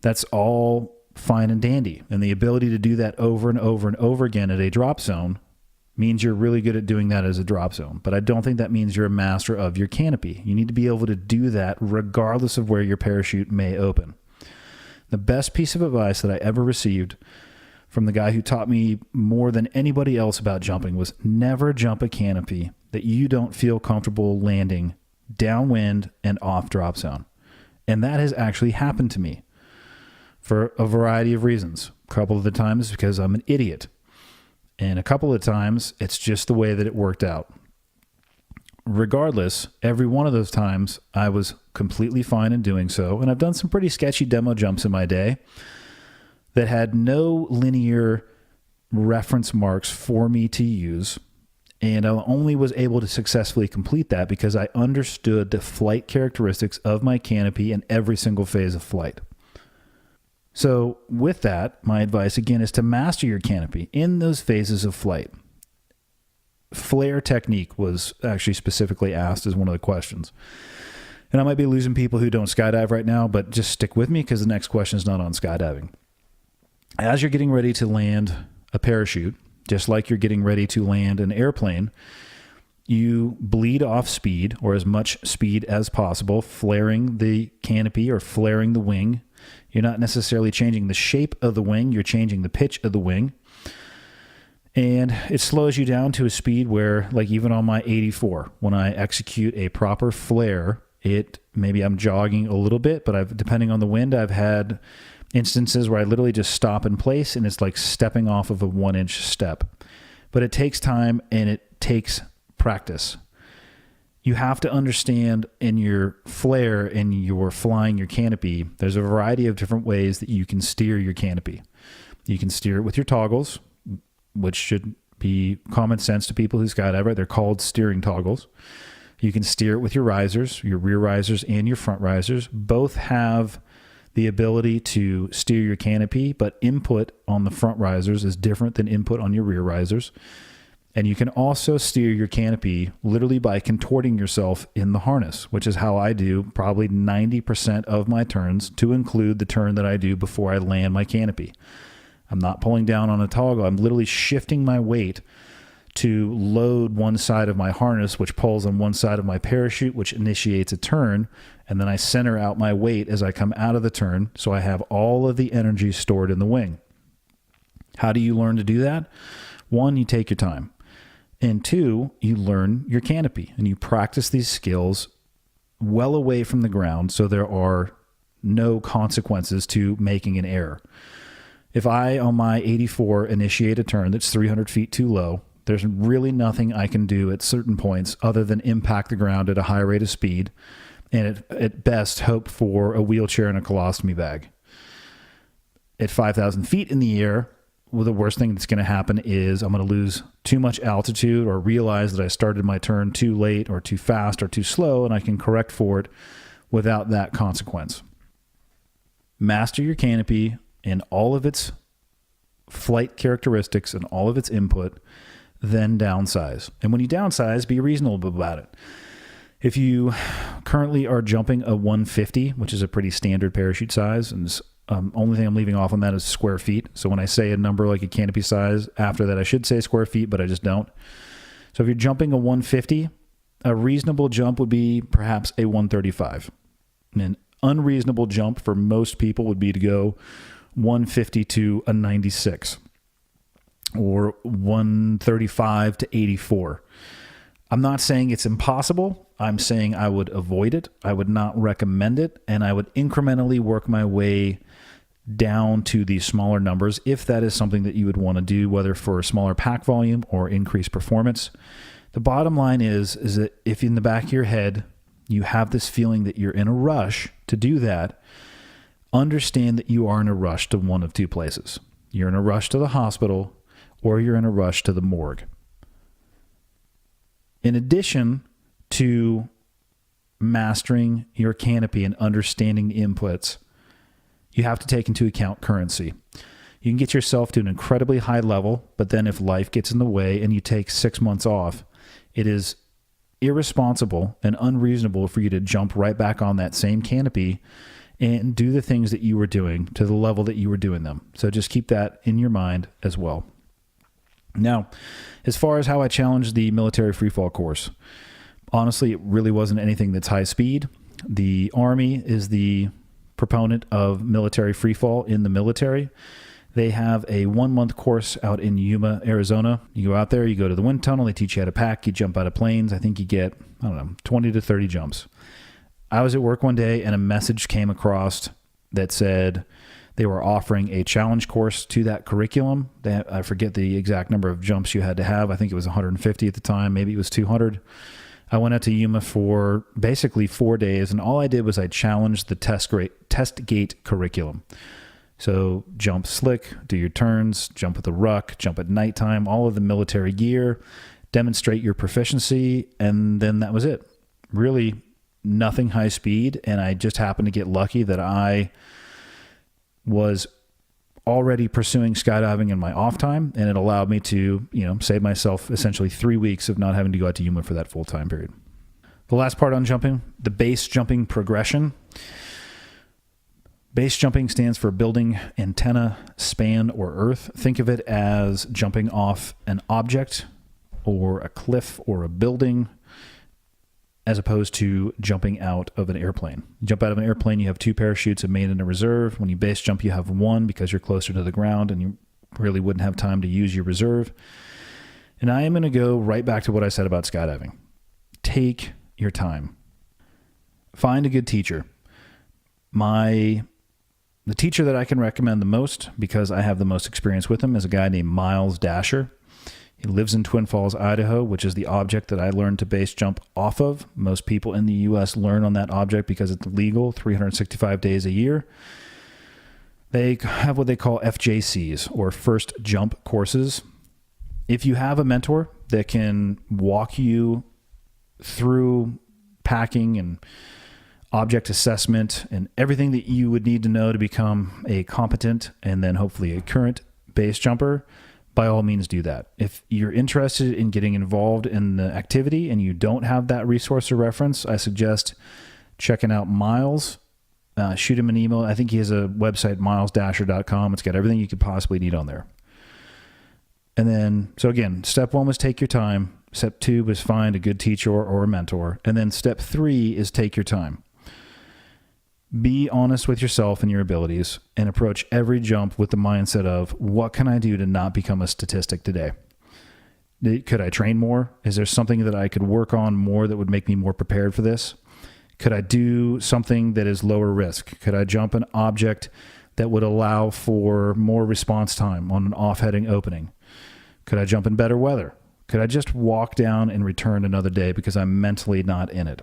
That's all fine and dandy. And the ability to do that over and over and over again at a drop zone means you're really good at doing that as a drop zone. But I don't think that means you're a master of your canopy. You need to be able to do that regardless of where your parachute may open. The best piece of advice that I ever received from the guy who taught me more than anybody else about jumping was never jump a canopy that you don't feel comfortable landing downwind and off drop zone. And that has actually happened to me for a variety of reasons. A couple of the times because I'm an idiot. And a couple of times it's just the way that it worked out. Regardless, every one of those times I was completely fine in doing so. And I've done some pretty sketchy demo jumps in my day that had no linear reference marks for me to use. And I only was able to successfully complete that because I understood the flight characteristics of my canopy in every single phase of flight. So with that, my advice again is to master your canopy in those phases of flight. Flare technique was actually specifically asked as one of the questions. And I might be losing people who don't skydive right now, but just stick with me because the next question is not on skydiving. As you're getting ready to land a parachute, just like you're getting ready to land an airplane, you bleed off speed, or as much speed as possible, flaring the canopy or flaring the wing. You're not necessarily changing the shape of the wing, you're changing the pitch of the wing. And it slows you down to a speed where, like even on my 84, when I execute a proper flare, maybe I'm jogging a little bit, but depending on the wind, I've had instances where I literally just stop in place and it's like stepping off of a 1-inch step. But it takes time and it takes practice. You have to understand in your flare and you're flying your canopy, there's a variety of different ways that you can steer your canopy. You can steer it with your toggles, which should be common sense to people who skydive, right? They're called steering toggles. You can steer it with your risers, your rear risers and your front risers. Both have the ability to steer your canopy, but input on the front risers is different than input on your rear risers. And you can also steer your canopy literally by contorting yourself in the harness, which is how I do probably 90% of my turns, to include the turn that I do before I land my canopy. I'm not pulling down on a toggle. I'm literally shifting my weight to load one side of my harness, which pulls on one side of my parachute, which initiates a turn. And then I center out my weight as I come out of the turn, so I have all of the energy stored in the wing. How do you learn to do that? 1, you take your time. And 2, you learn your canopy and you practice these skills well away from the ground, so there are no consequences to making an error. If I, on my 84, initiate a turn that's 300 feet too low, there's really nothing I can do at certain points other than impact the ground at a high rate of speed and at best hope for a wheelchair and a colostomy bag. At 5,000 feet in the air, well, the worst thing that's going to happen is I'm going to lose too much altitude or realize that I started my turn too late or too fast or too slow, and I can correct for it without that consequence. Master your canopy and all of its flight characteristics and all of its input, then downsize. And when you downsize, be reasonable about it. If you currently are jumping a 150, which is a pretty standard parachute size, and only thing I'm leaving off on that is square feet. So when I say a number like a canopy size, after that I should say square feet, but I just don't. So if you're jumping a 150, a reasonable jump would be perhaps a 135. And an unreasonable jump for most people would be to go 150 to a 96 or 135 to 84. I'm not saying it's impossible. I'm saying I would avoid it. I would not recommend it. And I would incrementally work my way down to these smaller numbers if that is something that you would want to do, whether for a smaller pack volume or increased performance. The bottom line is that if in the back of your head you have this feeling that you're in a rush to do that, understand that you are in a rush to one of two places. You're in a rush to the hospital or you're in a rush to the morgue. In addition to mastering your canopy and understanding the inputs, you have to take into account currency. You can get yourself to an incredibly high level, but then if life gets in the way and you take 6 months off, it is irresponsible and unreasonable for you to jump right back on that same canopy and do the things that you were doing to the level that you were doing them. So just keep that in your mind as well. Now, as far as how I challenged the military freefall course, honestly, it really wasn't anything that's high speed. The Army is the proponent of military freefall in the military. They have a 1-month course out in Yuma, Arizona. You go out there, you go to the wind tunnel, they teach you how to pack, you jump out of planes. I think you get, 20 to 30 jumps. I was at work one day and a message came across that said they were offering a challenge course to that curriculum. I forget the exact number of jumps you had to have. I think it was 150 at the time. Maybe it was 200. I went out to Yuma for basically 4 days, and all I did was I challenged the test gate curriculum. So jump slick, do your turns, jump with the ruck, jump at nighttime, all of the military gear, demonstrate your proficiency, and then that was it. Really nothing high speed, and I just happened to get lucky that I was already pursuing skydiving in my off time, and it allowed me to, save myself essentially 3 weeks of not having to go out to Yuma for that full time period. The last part on jumping, the base jumping progression. Base jumping stands for building antenna, span, or earth. Think of it as jumping off an object or a cliff or a building, as opposed to jumping out of an airplane. You jump out of an airplane, you have 2 parachutes, a main and a reserve. When you base jump, you have 1 because you're closer to the ground and you really wouldn't have time to use your reserve. And I am going to go right back to what I said about skydiving. Take your time. Find a good teacher. The teacher that I can recommend the most, because I have the most experience with him, is a guy named Miles Dasher. He lives in Twin Falls, Idaho, which is the object that I learned to base jump off of. Most people in the U.S. learn on that object because it's legal 365 days a year. They have what they call FJCs, or first jump courses. If you have a mentor that can walk you through packing and object assessment and everything that you would need to know to become a competent and then hopefully a current base jumper, by all means do that. If you're interested in getting involved in the activity and you don't have that resource or reference, I suggest checking out Miles. Shoot him an email. I think he has a website, milesdasher.com. It's got everything you could possibly need on there. And then, so again, step 1 was take your time. Step 2 was find a good teacher or a mentor. And then step 3 is take your time. Be honest with yourself and your abilities and approach every jump with the mindset of, what can I do to not become a statistic today? Could I train more? Is there something that I could work on more that would make me more prepared for this? Could I do something that is lower risk? Could I jump an object that would allow for more response time on an off-heading opening? Could I jump in better weather? Could I just walk down and return another day because I'm mentally not in it?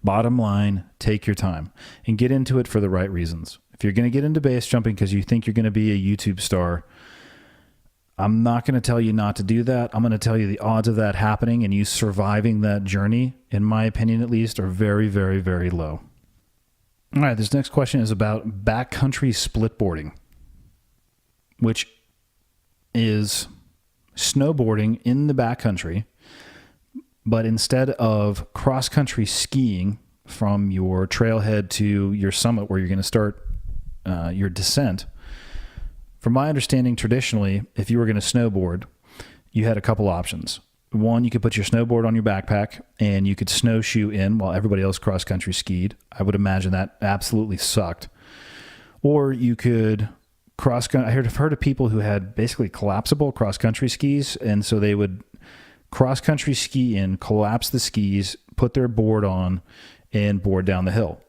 Bottom line, take your time and get into it for the right reasons. If you're going to get into base jumping because you think you're going to be a YouTube star, I'm not going to tell you not to do that. I'm going to tell you the odds of that happening and you surviving that journey, in my opinion at least, are very, very, very low. All right, this next question is about backcountry splitboarding, which is snowboarding in the backcountry, but instead of cross-country skiing from your trailhead to your summit where you're going to start your descent, from my understanding, traditionally, if you were going to snowboard, you had a couple options. One, you could put your snowboard on your backpack and you could snowshoe in while everybody else cross-country skied. I would imagine that absolutely sucked. Or you could I heard of people who had basically collapsible cross-country skis, and so they would cross-country ski in, collapse the skis, put their board on, and board down the hill.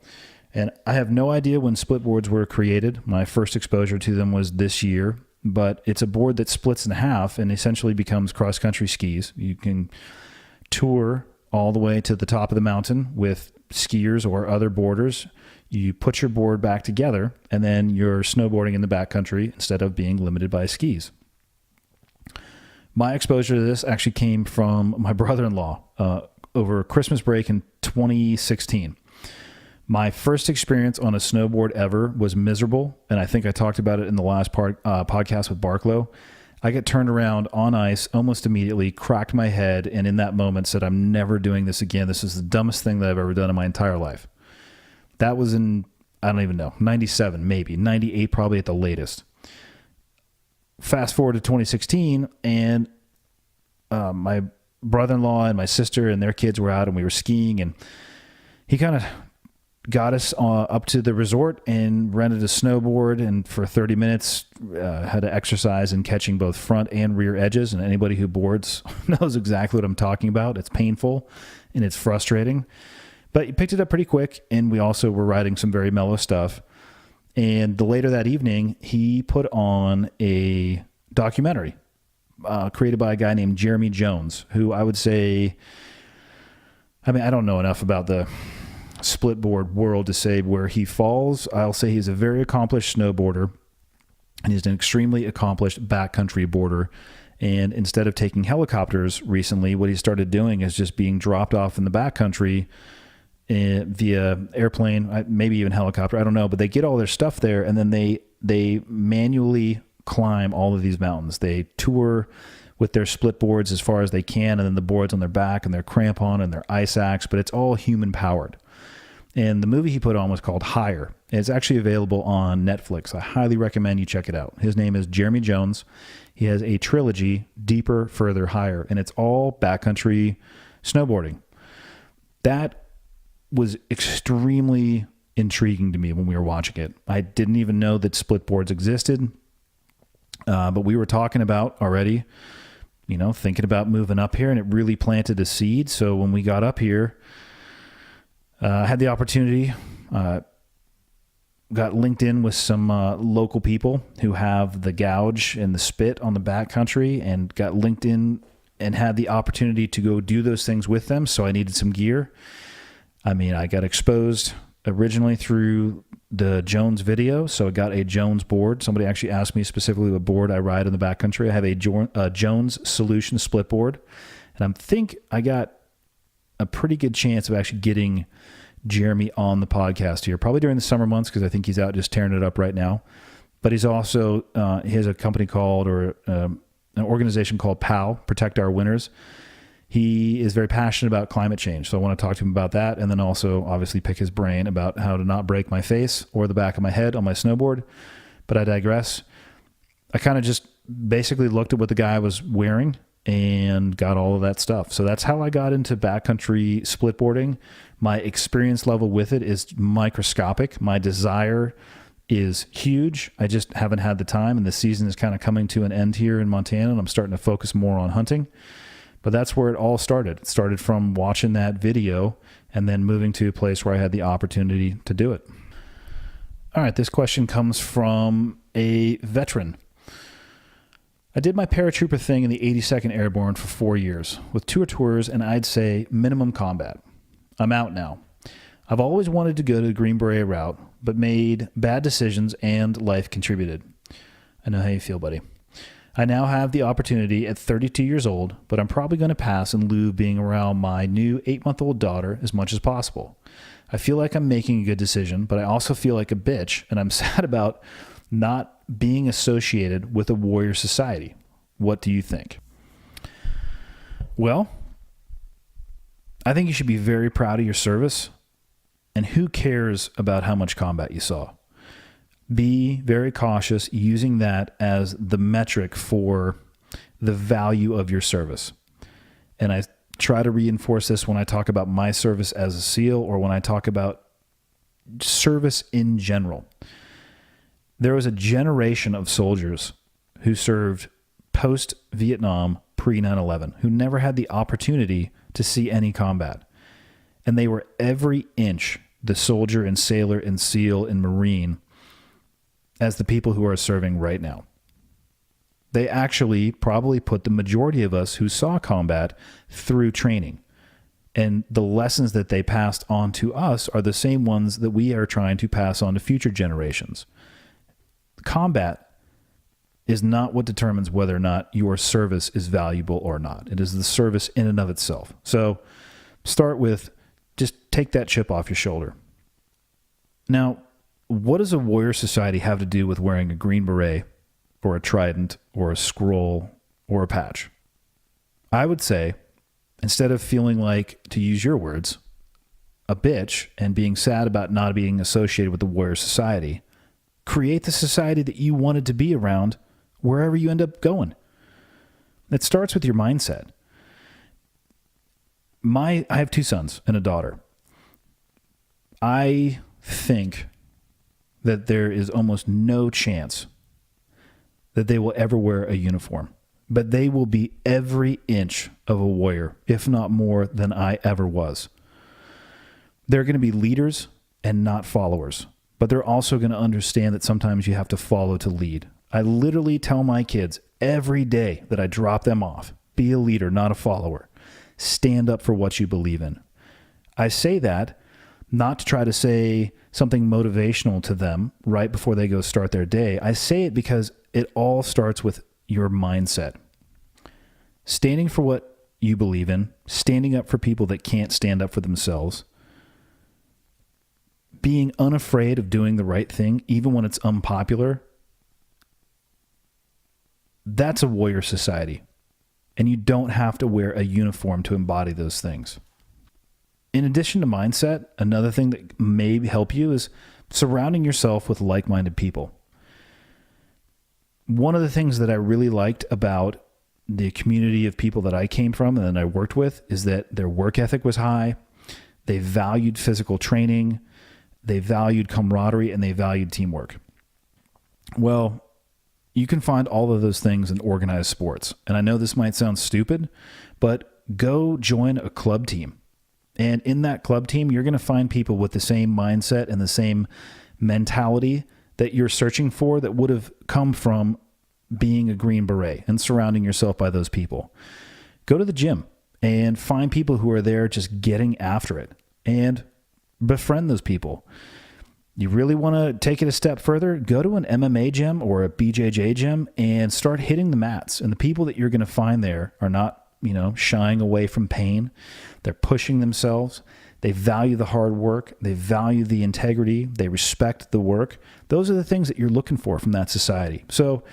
And I have no idea when split boards were created. My first exposure to them was this year, but it's a board that splits in half and essentially becomes cross-country skis. You can tour all the way to the top of the mountain with skiers or other boarders. You put your board back together, and then you're snowboarding in the backcountry instead of being limited by skis. My exposure to this actually came from my brother-in-law over Christmas break in 2016. My first experience on a snowboard ever was miserable, and I think I talked about it in the last podcast with Barklow. I get turned around on ice almost immediately, cracked my head, and in that moment said, I'm never doing this again. This is the dumbest thing that I've ever done in my entire life. That was in, I don't even know, 97 maybe, 98 probably at the latest. Fast forward to 2016, and my brother-in-law and my sister and their kids were out, and we were skiing, and he kind of got us up to the resort and rented a snowboard, and for 30 minutes had to exercise in catching both front and rear edges, and anybody who boards knows exactly what I'm talking about. It's painful and it's frustrating, but he picked it up pretty quick, and we also were riding some very mellow stuff. And later that evening, he put on a documentary created by a guy named Jeremy Jones, who I would say, I mean, I don't know enough about the splitboard world to say where he falls. I'll say he's a very accomplished snowboarder, and he's an extremely accomplished backcountry boarder. And instead of taking helicopters recently, what he started doing is just being dropped off in the backcountry via airplane, maybe even helicopter, I don't know, but they get all their stuff there, and then they manually climb all of these mountains. They tour with their split boards as far as they can, and then the boards on their back and their crampon and their ice axe, but it's all human powered. And the movie he put on was called Higher. It's actually available on Netflix. I highly recommend you check it out. His name is Jeremy Jones. He has a trilogy, Deeper, Further, Higher, and it's all backcountry snowboarding. That was extremely intriguing to me when we were watching it. I didn't even know that split boards existed, but we were talking about already, thinking about moving up here, and it really planted a seed. So when we got up here, I had the opportunity, got linked in with some local people who have the gouge and the spit on the backcountry, and got linked in and had the opportunity to go do those things with them. So I needed some gear. I got exposed originally through the Jones video. So I got a Jones board. Somebody actually asked me specifically what board I ride in the backcountry. I have a Jones Solution split board. And I think I got a pretty good chance of actually getting Jeremy on the podcast here, probably during the summer months, because I think he's out just tearing it up right now. But he's also, he has a company called, or an organization called POW, Protect Our Winters. He is very passionate about climate change. So I want to talk to him about that, and then also obviously pick his brain about how to not break my face or the back of my head on my snowboard. But I digress. I kind of just basically looked at what the guy was wearing and got all of that stuff. So that's how I got into backcountry splitboarding. My experience level with it is microscopic. My desire is huge. I just haven't had the time, and the season is kind of coming to an end here in Montana, and I'm starting to focus more on hunting. But that's where it all started. It started from watching that video and then moving to a place where I had the opportunity to do it. All right, this question comes from a veteran. I did my paratrooper thing in the 82nd Airborne for 4 years with tours and I'd say minimum combat. I'm out now. I've always wanted to go to the Green Beret route, but made bad decisions and life contributed. I know how you feel, buddy. I now have the opportunity at 32 years old, but I'm probably going to pass in lieu of being around my new 8-month-old daughter as much as possible. I feel like I'm making a good decision, but I also feel like a bitch, and I'm sad about not being associated with a warrior society. What do you think? Well, I think you should be very proud of your service, and who cares about how much combat you saw? Be very cautious using that as the metric for the value of your service. And I try to reinforce this when I talk about my service as a SEAL or when I talk about service in general. There was a generation of soldiers who served post-Vietnam, pre-9/11, who never had the opportunity to see any combat. And they were every inch the soldier and sailor and SEAL and Marine as the people who are serving right now. They actually probably put the majority of us who saw combat through training. And the lessons that they passed on to us are the same ones that we are trying to pass on to future generations. Combat is not what determines whether or not your service is valuable or not. It is the service in and of itself. So start with just take that chip off your shoulder. Now, what does a warrior society have to do with wearing a Green Beret or a trident or a scroll or a patch? I would say, instead of feeling like, to use your words, a bitch and being sad about not being associated with the warrior society, create the society that you wanted to be around wherever you end up going. It starts with your mindset. I have 2 sons and a daughter. I think that there is almost no chance that they will ever wear a uniform, but they will be every inch of a warrior, if not more than I ever was. They're going to be leaders and not followers, but they're also going to understand that sometimes you have to follow to lead. I literally tell my kids every day that I drop them off, be a leader, not a follower. Stand up for what you believe in. I say that not to try to say something motivational to them right before they go start their day. I say it because it all starts with your mindset. Standing for what you believe in, standing up for people that can't stand up for themselves, being unafraid of doing the right thing, even when it's unpopular. That's a warrior society. And you don't have to wear a uniform to embody those things. In addition to mindset, another thing that may help you is surrounding yourself with like-minded people. One of the things that I really liked about the community of people that I came from and that I worked with is that their work ethic was high. They valued physical training, they valued camaraderie, and they valued teamwork. Well, you can find all of those things in organized sports. And I know this might sound stupid, but go join a club team. And in that club team, you're going to find people with the same mindset and the same mentality that you're searching for that would have come from being a Green Beret and surrounding yourself by those people. Go to the gym and find people who are there just getting after it and befriend those people. You really want to take it a step further, go to an MMA gym or a BJJ gym and start hitting the mats. And the people that you're going to find there are not, shying away from pain. They're pushing themselves. They value the hard work. They value the integrity. They respect the work. Those are the things that you're looking for from that society. So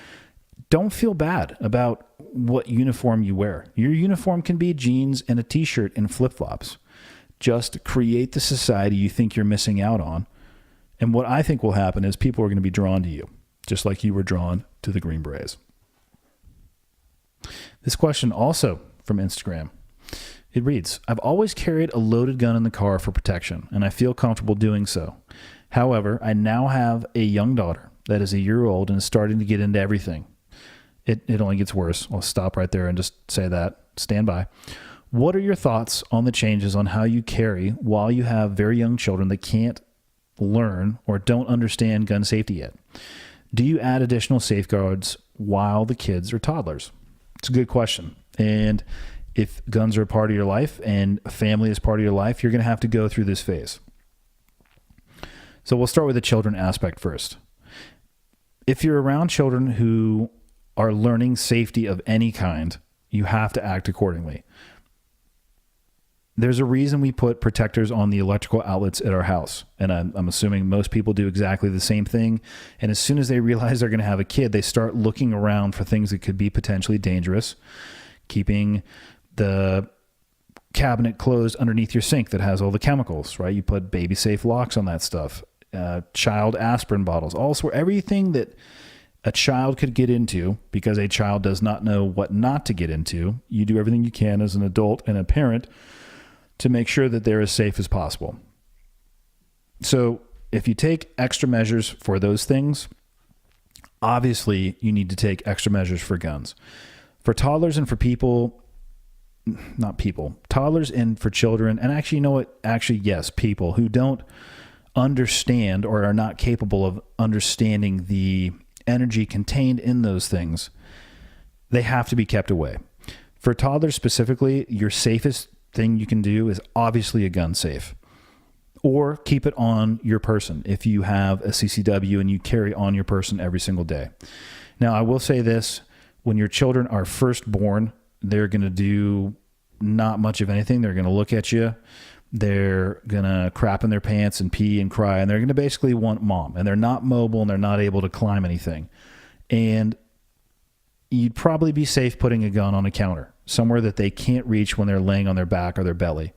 don't feel bad about what uniform you wear. Your uniform can be jeans and a t-shirt and flip-flops. Just create the society you think you're missing out on. And what I think will happen is people are going to be drawn to you, just like you were drawn to the Green Berets. This question also from Instagram. It reads, I've always carried a loaded gun in the car for protection, and I feel comfortable doing so. However, I now have a young daughter that is a year old and is starting to get into everything. It only gets worse. I'll stop right there and just say that. Stand by. What are your thoughts on the changes on how you carry while you have very young children that can't learn or don't understand gun safety yet? Do you add additional safeguards while the kids are toddlers? It's a good question. And if guns are a part of your life and a family is part of your life, you're going to have to go through this phase. So we'll start with the children aspect first. If you're around children who are learning safety of any kind, you have to act accordingly. There's a reason we put protectors on the electrical outlets at our house. And I'm assuming most people do exactly the same thing. And as soon as they realize they're going to have a kid, they start looking around for things that could be potentially dangerous. Keeping the cabinet closed underneath your sink that has all the chemicals, right? You put baby safe locks on that stuff. Child aspirin bottles. Also, everything that a child could get into because a child does not know what not to get into. You do everything you can as an adult and a parent to make sure that they're as safe as possible. So if you take extra measures for those things, obviously you need to take extra measures for guns. For toddlers and for toddlers and for children, and actually, you know what? Actually, yes, people who don't understand or are not capable of understanding the energy contained in those things, they have to be kept away. For toddlers specifically, your safest thing you can do is obviously a gun safe, or keep it on your person if you have a CCW and you carry on your person every single day. Now, I will say this, when your children are first born, they're going to do not much of anything. They're going to look at you. They're going to crap in their pants and pee and cry, and they're going to basically want mom, and they're not mobile and they're not able to climb anything. And you'd probably be safe putting a gun on a counter somewhere that they can't reach when they're laying on their back or their belly.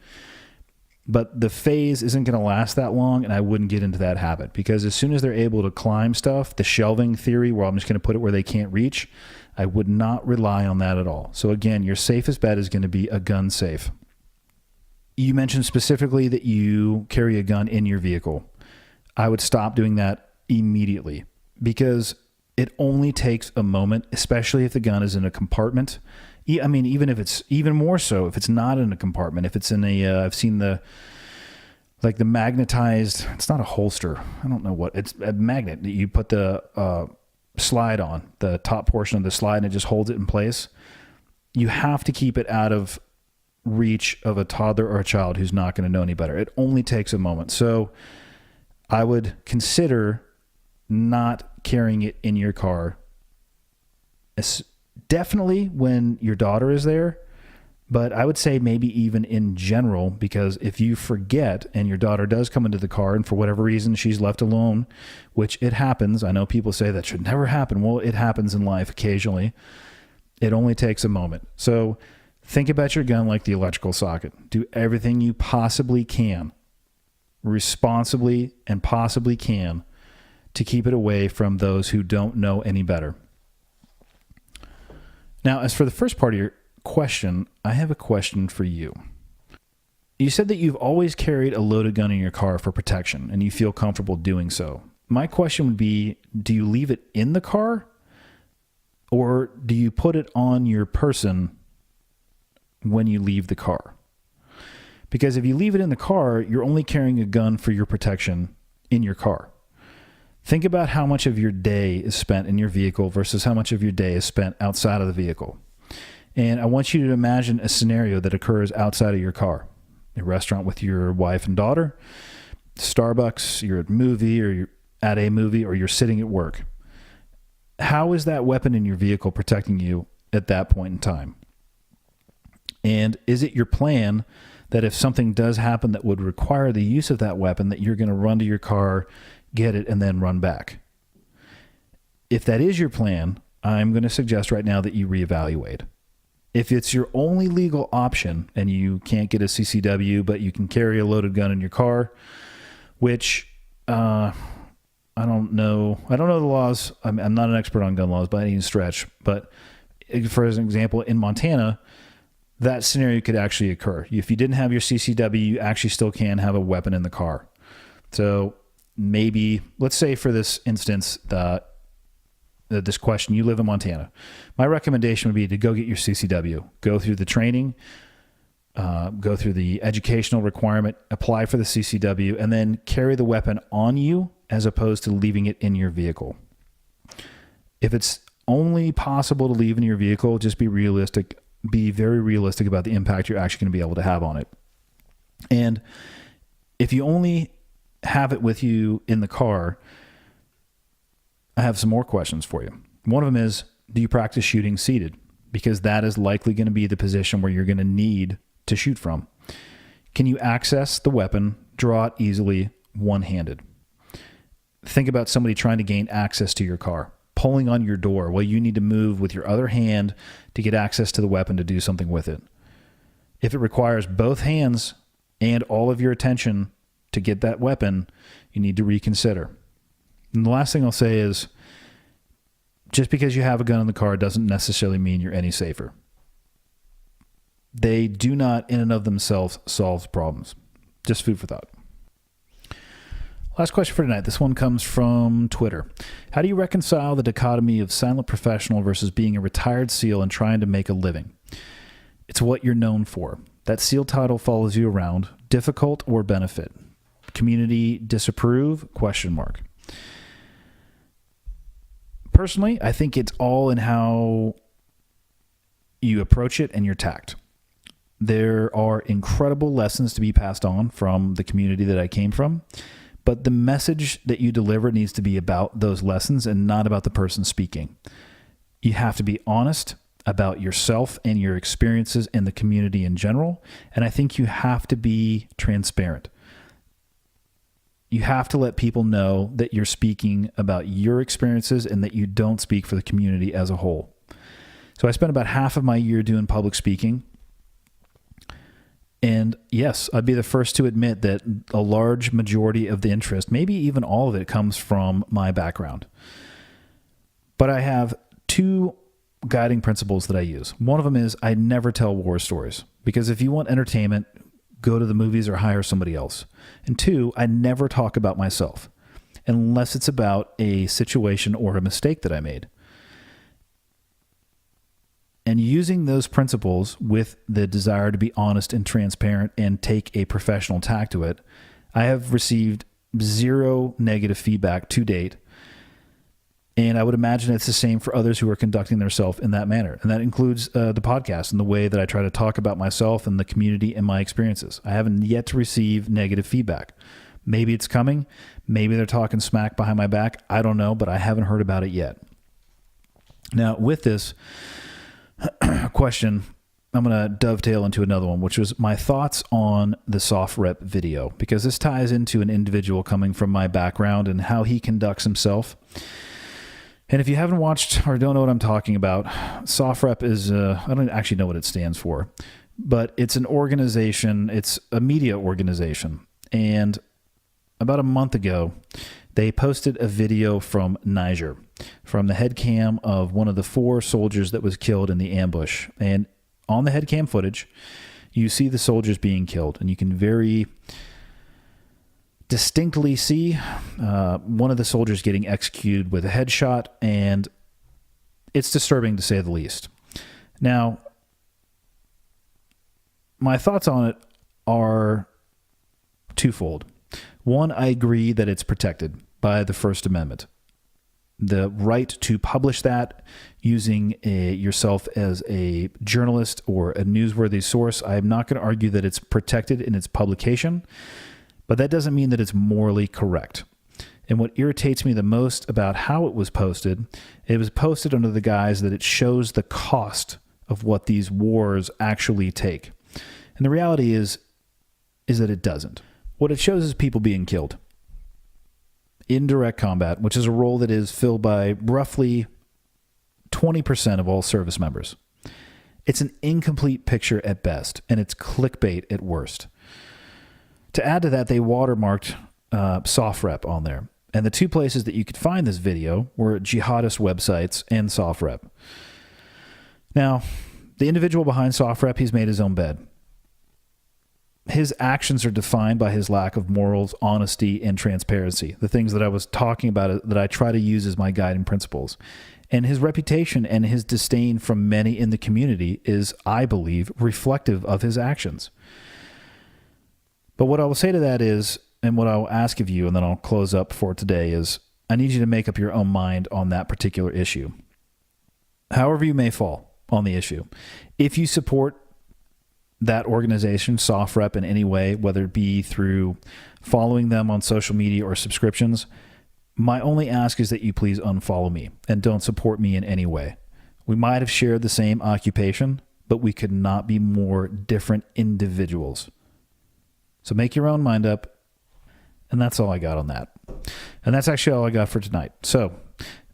But the phase isn't going to last that long, and I wouldn't get into that habit, because as soon as they're able to climb stuff, the shelving theory where I'm just going to put it where they can't reach, I would not rely on that at all. So again, your safest bet is going to be a gun safe. You mentioned specifically that you carry a gun in your vehicle. I would stop doing that immediately, because it only takes a moment, especially if the gun is in a compartment. I mean, even if it's even more so, if it's not in a compartment, if it's in I've seen the magnetized, it's not a holster. I don't know what, it's a magnet that you put the slide on, the top portion of the slide, and it just holds it in place. You have to keep it out of reach of a toddler or a child who's not going to know any better. It only takes a moment. So I would consider not carrying it in your car. Definitely when your daughter is there, but I would say maybe even in general, because if you forget and your daughter does come into the car and for whatever reason she's left alone, which it happens. I know people say that should never happen. Well, it happens in life occasionally. It only takes a moment. So think about your gun like the electrical socket. Do everything you possibly can, responsibly and possibly can, to keep it away from those who don't know any better. Now, as for the first part of your question, I have a question for you. You said that you've always carried a loaded gun in your car for protection, and you feel comfortable doing so. My question would be, do you leave it in the car, or do you put it on your person when you leave the car? Because if you leave it in the car, you're only carrying a gun for your protection in your car. Think about how much of your day is spent in your vehicle versus how much of your day is spent outside of the vehicle. And I want you to imagine a scenario that occurs outside of your car. A restaurant with your wife and daughter, Starbucks, you're at a movie, or you're sitting at work. How is that weapon in your vehicle protecting you at that point in time? And is it your plan that if something does happen that would require the use of that weapon, that you're going to run to your car, get it, and then run back? If that is your plan, I'm going to suggest right now that you reevaluate. If it's your only legal option and you can't get a CCW, but you can carry a loaded gun in your car, which I don't know the laws. I'm not an expert on gun laws by any stretch, but for an example, in Montana, that scenario could actually occur. If you didn't have your CCW, you actually still can have a weapon in the car. So maybe, let's say for this instance, this question, you live in Montana. My recommendation would be to go get your CCW, go through the training, go through the educational requirement, apply for the CCW, and then carry the weapon on you as opposed to leaving it in your vehicle. If it's only possible to leave in your vehicle, just be realistic. Be very realistic about the impact you're actually going to be able to have on it. And if you only have it with you in the car, I have some more questions for you. One of them is, do you practice shooting seated? Because that is likely going to be the position where you're going to need to shoot from. Can you access the weapon, draw it easily, one-handed? Think about somebody trying to gain access to your car, pulling on your door. Well, you need to move with your other hand to get access to the weapon to do something with it. If it requires both hands and all of your attention to get that weapon, you need to reconsider. And the last thing I'll say is, just because you have a gun in the car doesn't necessarily mean you're any safer. They do not, in and of themselves, solve problems. Just food for thought. Last question for tonight. This one comes from Twitter. How do you reconcile the dichotomy of silent professional versus being a retired SEAL and trying to make a living? It's what you're known for. That SEAL title follows you around. Difficult or benefit? Community disapprove? ? Personally, I think it's all in how you approach it and your tact. There are incredible lessons to be passed on from the community that I came from, but the message that you deliver needs to be about those lessons and not about the person speaking. You have to be honest about yourself and your experiences in the community in general, and I think you have to be transparent. You have to let people know that you're speaking about your experiences and that you don't speak for the community as a whole. So I spent about half of my year doing public speaking. And yes, I'd be the first to admit that a large majority of the interest, maybe even all of it, comes from my background. But I have two guiding principles that I use. One of them is I never tell war stories, because if you want entertainment, go to the movies or hire somebody else. And two, I never talk about myself unless it's about a situation or a mistake that I made. And using those principles with the desire to be honest and transparent and take a professional tack to it, I have received zero negative feedback to date. And I would imagine it's the same for others who are conducting themselves in that manner. And that includes the podcast and the way that I try to talk about myself and the community and my experiences. I haven't yet to receive negative feedback. Maybe it's coming. Maybe they're talking smack behind my back. I don't know, but I haven't heard about it yet. Now, with this question, I'm going to dovetail into another one, which was my thoughts on the SOFREP video, because this ties into an individual coming from my background and how he conducts himself. And if you haven't watched or don't know what I'm talking about, SOFREP is, I don't actually know what it stands for, but it's an organization, it's a media organization. And about a month ago, they posted a video from Niger, from the head cam of one of the 4 soldiers that was killed in the ambush. And on the head cam footage, you see the soldiers being killed, and you can very distinctly see one of the soldiers getting executed with a headshot, and it's disturbing to say the least. Now, my thoughts on it are twofold. One, I agree that it's protected by the First Amendment. The right to publish that using yourself as a journalist or a newsworthy source, I'm not going to argue that it's protected in its publication, but that doesn't mean that it's morally correct. And what irritates me the most about how it was posted under the guise that it shows the cost of what these wars actually take. And the reality is that it doesn't. What it shows is people being killed in direct combat, which is a role that is filled by roughly 20% of all service members. It's an incomplete picture at best, and it's clickbait at worst. To add to that, they watermarked SOFREP on there. And the 2 places that you could find this video were jihadist websites and SOFREP. Now, the individual behind SOFREP, he's made his own bed. His actions are defined by his lack of morals, honesty, and transparency, the things that I was talking about that I try to use as my guiding principles. And his reputation and his disdain from many in the community is, I believe, reflective of his actions. But what I will say to that is, and what I'll ask of you, and then I'll close up for today, is I need you to make up your own mind on that particular issue. However you may fall on the issue. If you support that organization, SOFREP, in any way, whether it be through following them on social media or subscriptions, my only ask is that you please unfollow me and don't support me in any way. We might have shared the same occupation, but we could not be more different individuals. So make your own mind up, and that's all I got on that. And that's actually all I got for tonight. So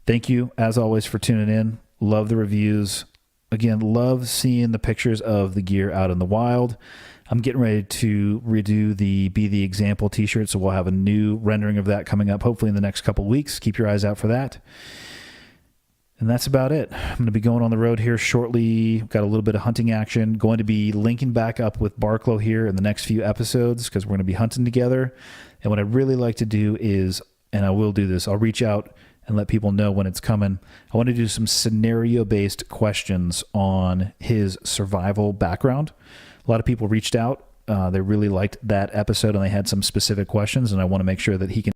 thank you, as always, for tuning in. Love the reviews. Again, love seeing the pictures of the gear out in the wild. I'm getting ready to redo the Be the Example t-shirt, so we'll have a new rendering of that coming up hopefully in the next couple of weeks. Keep your eyes out for that. And that's about it. I'm going to be going on the road here shortly. Got a little bit of hunting action. Going to be linking back up with Barklow here in the next few episodes because we're going to be hunting together. And what I'd really like to do is, and I will do this, I'll reach out and let people know when it's coming. I want to do some scenario-based questions on his survival background. A lot of people reached out. They really liked that episode, and they had some specific questions, and I want to make sure that he can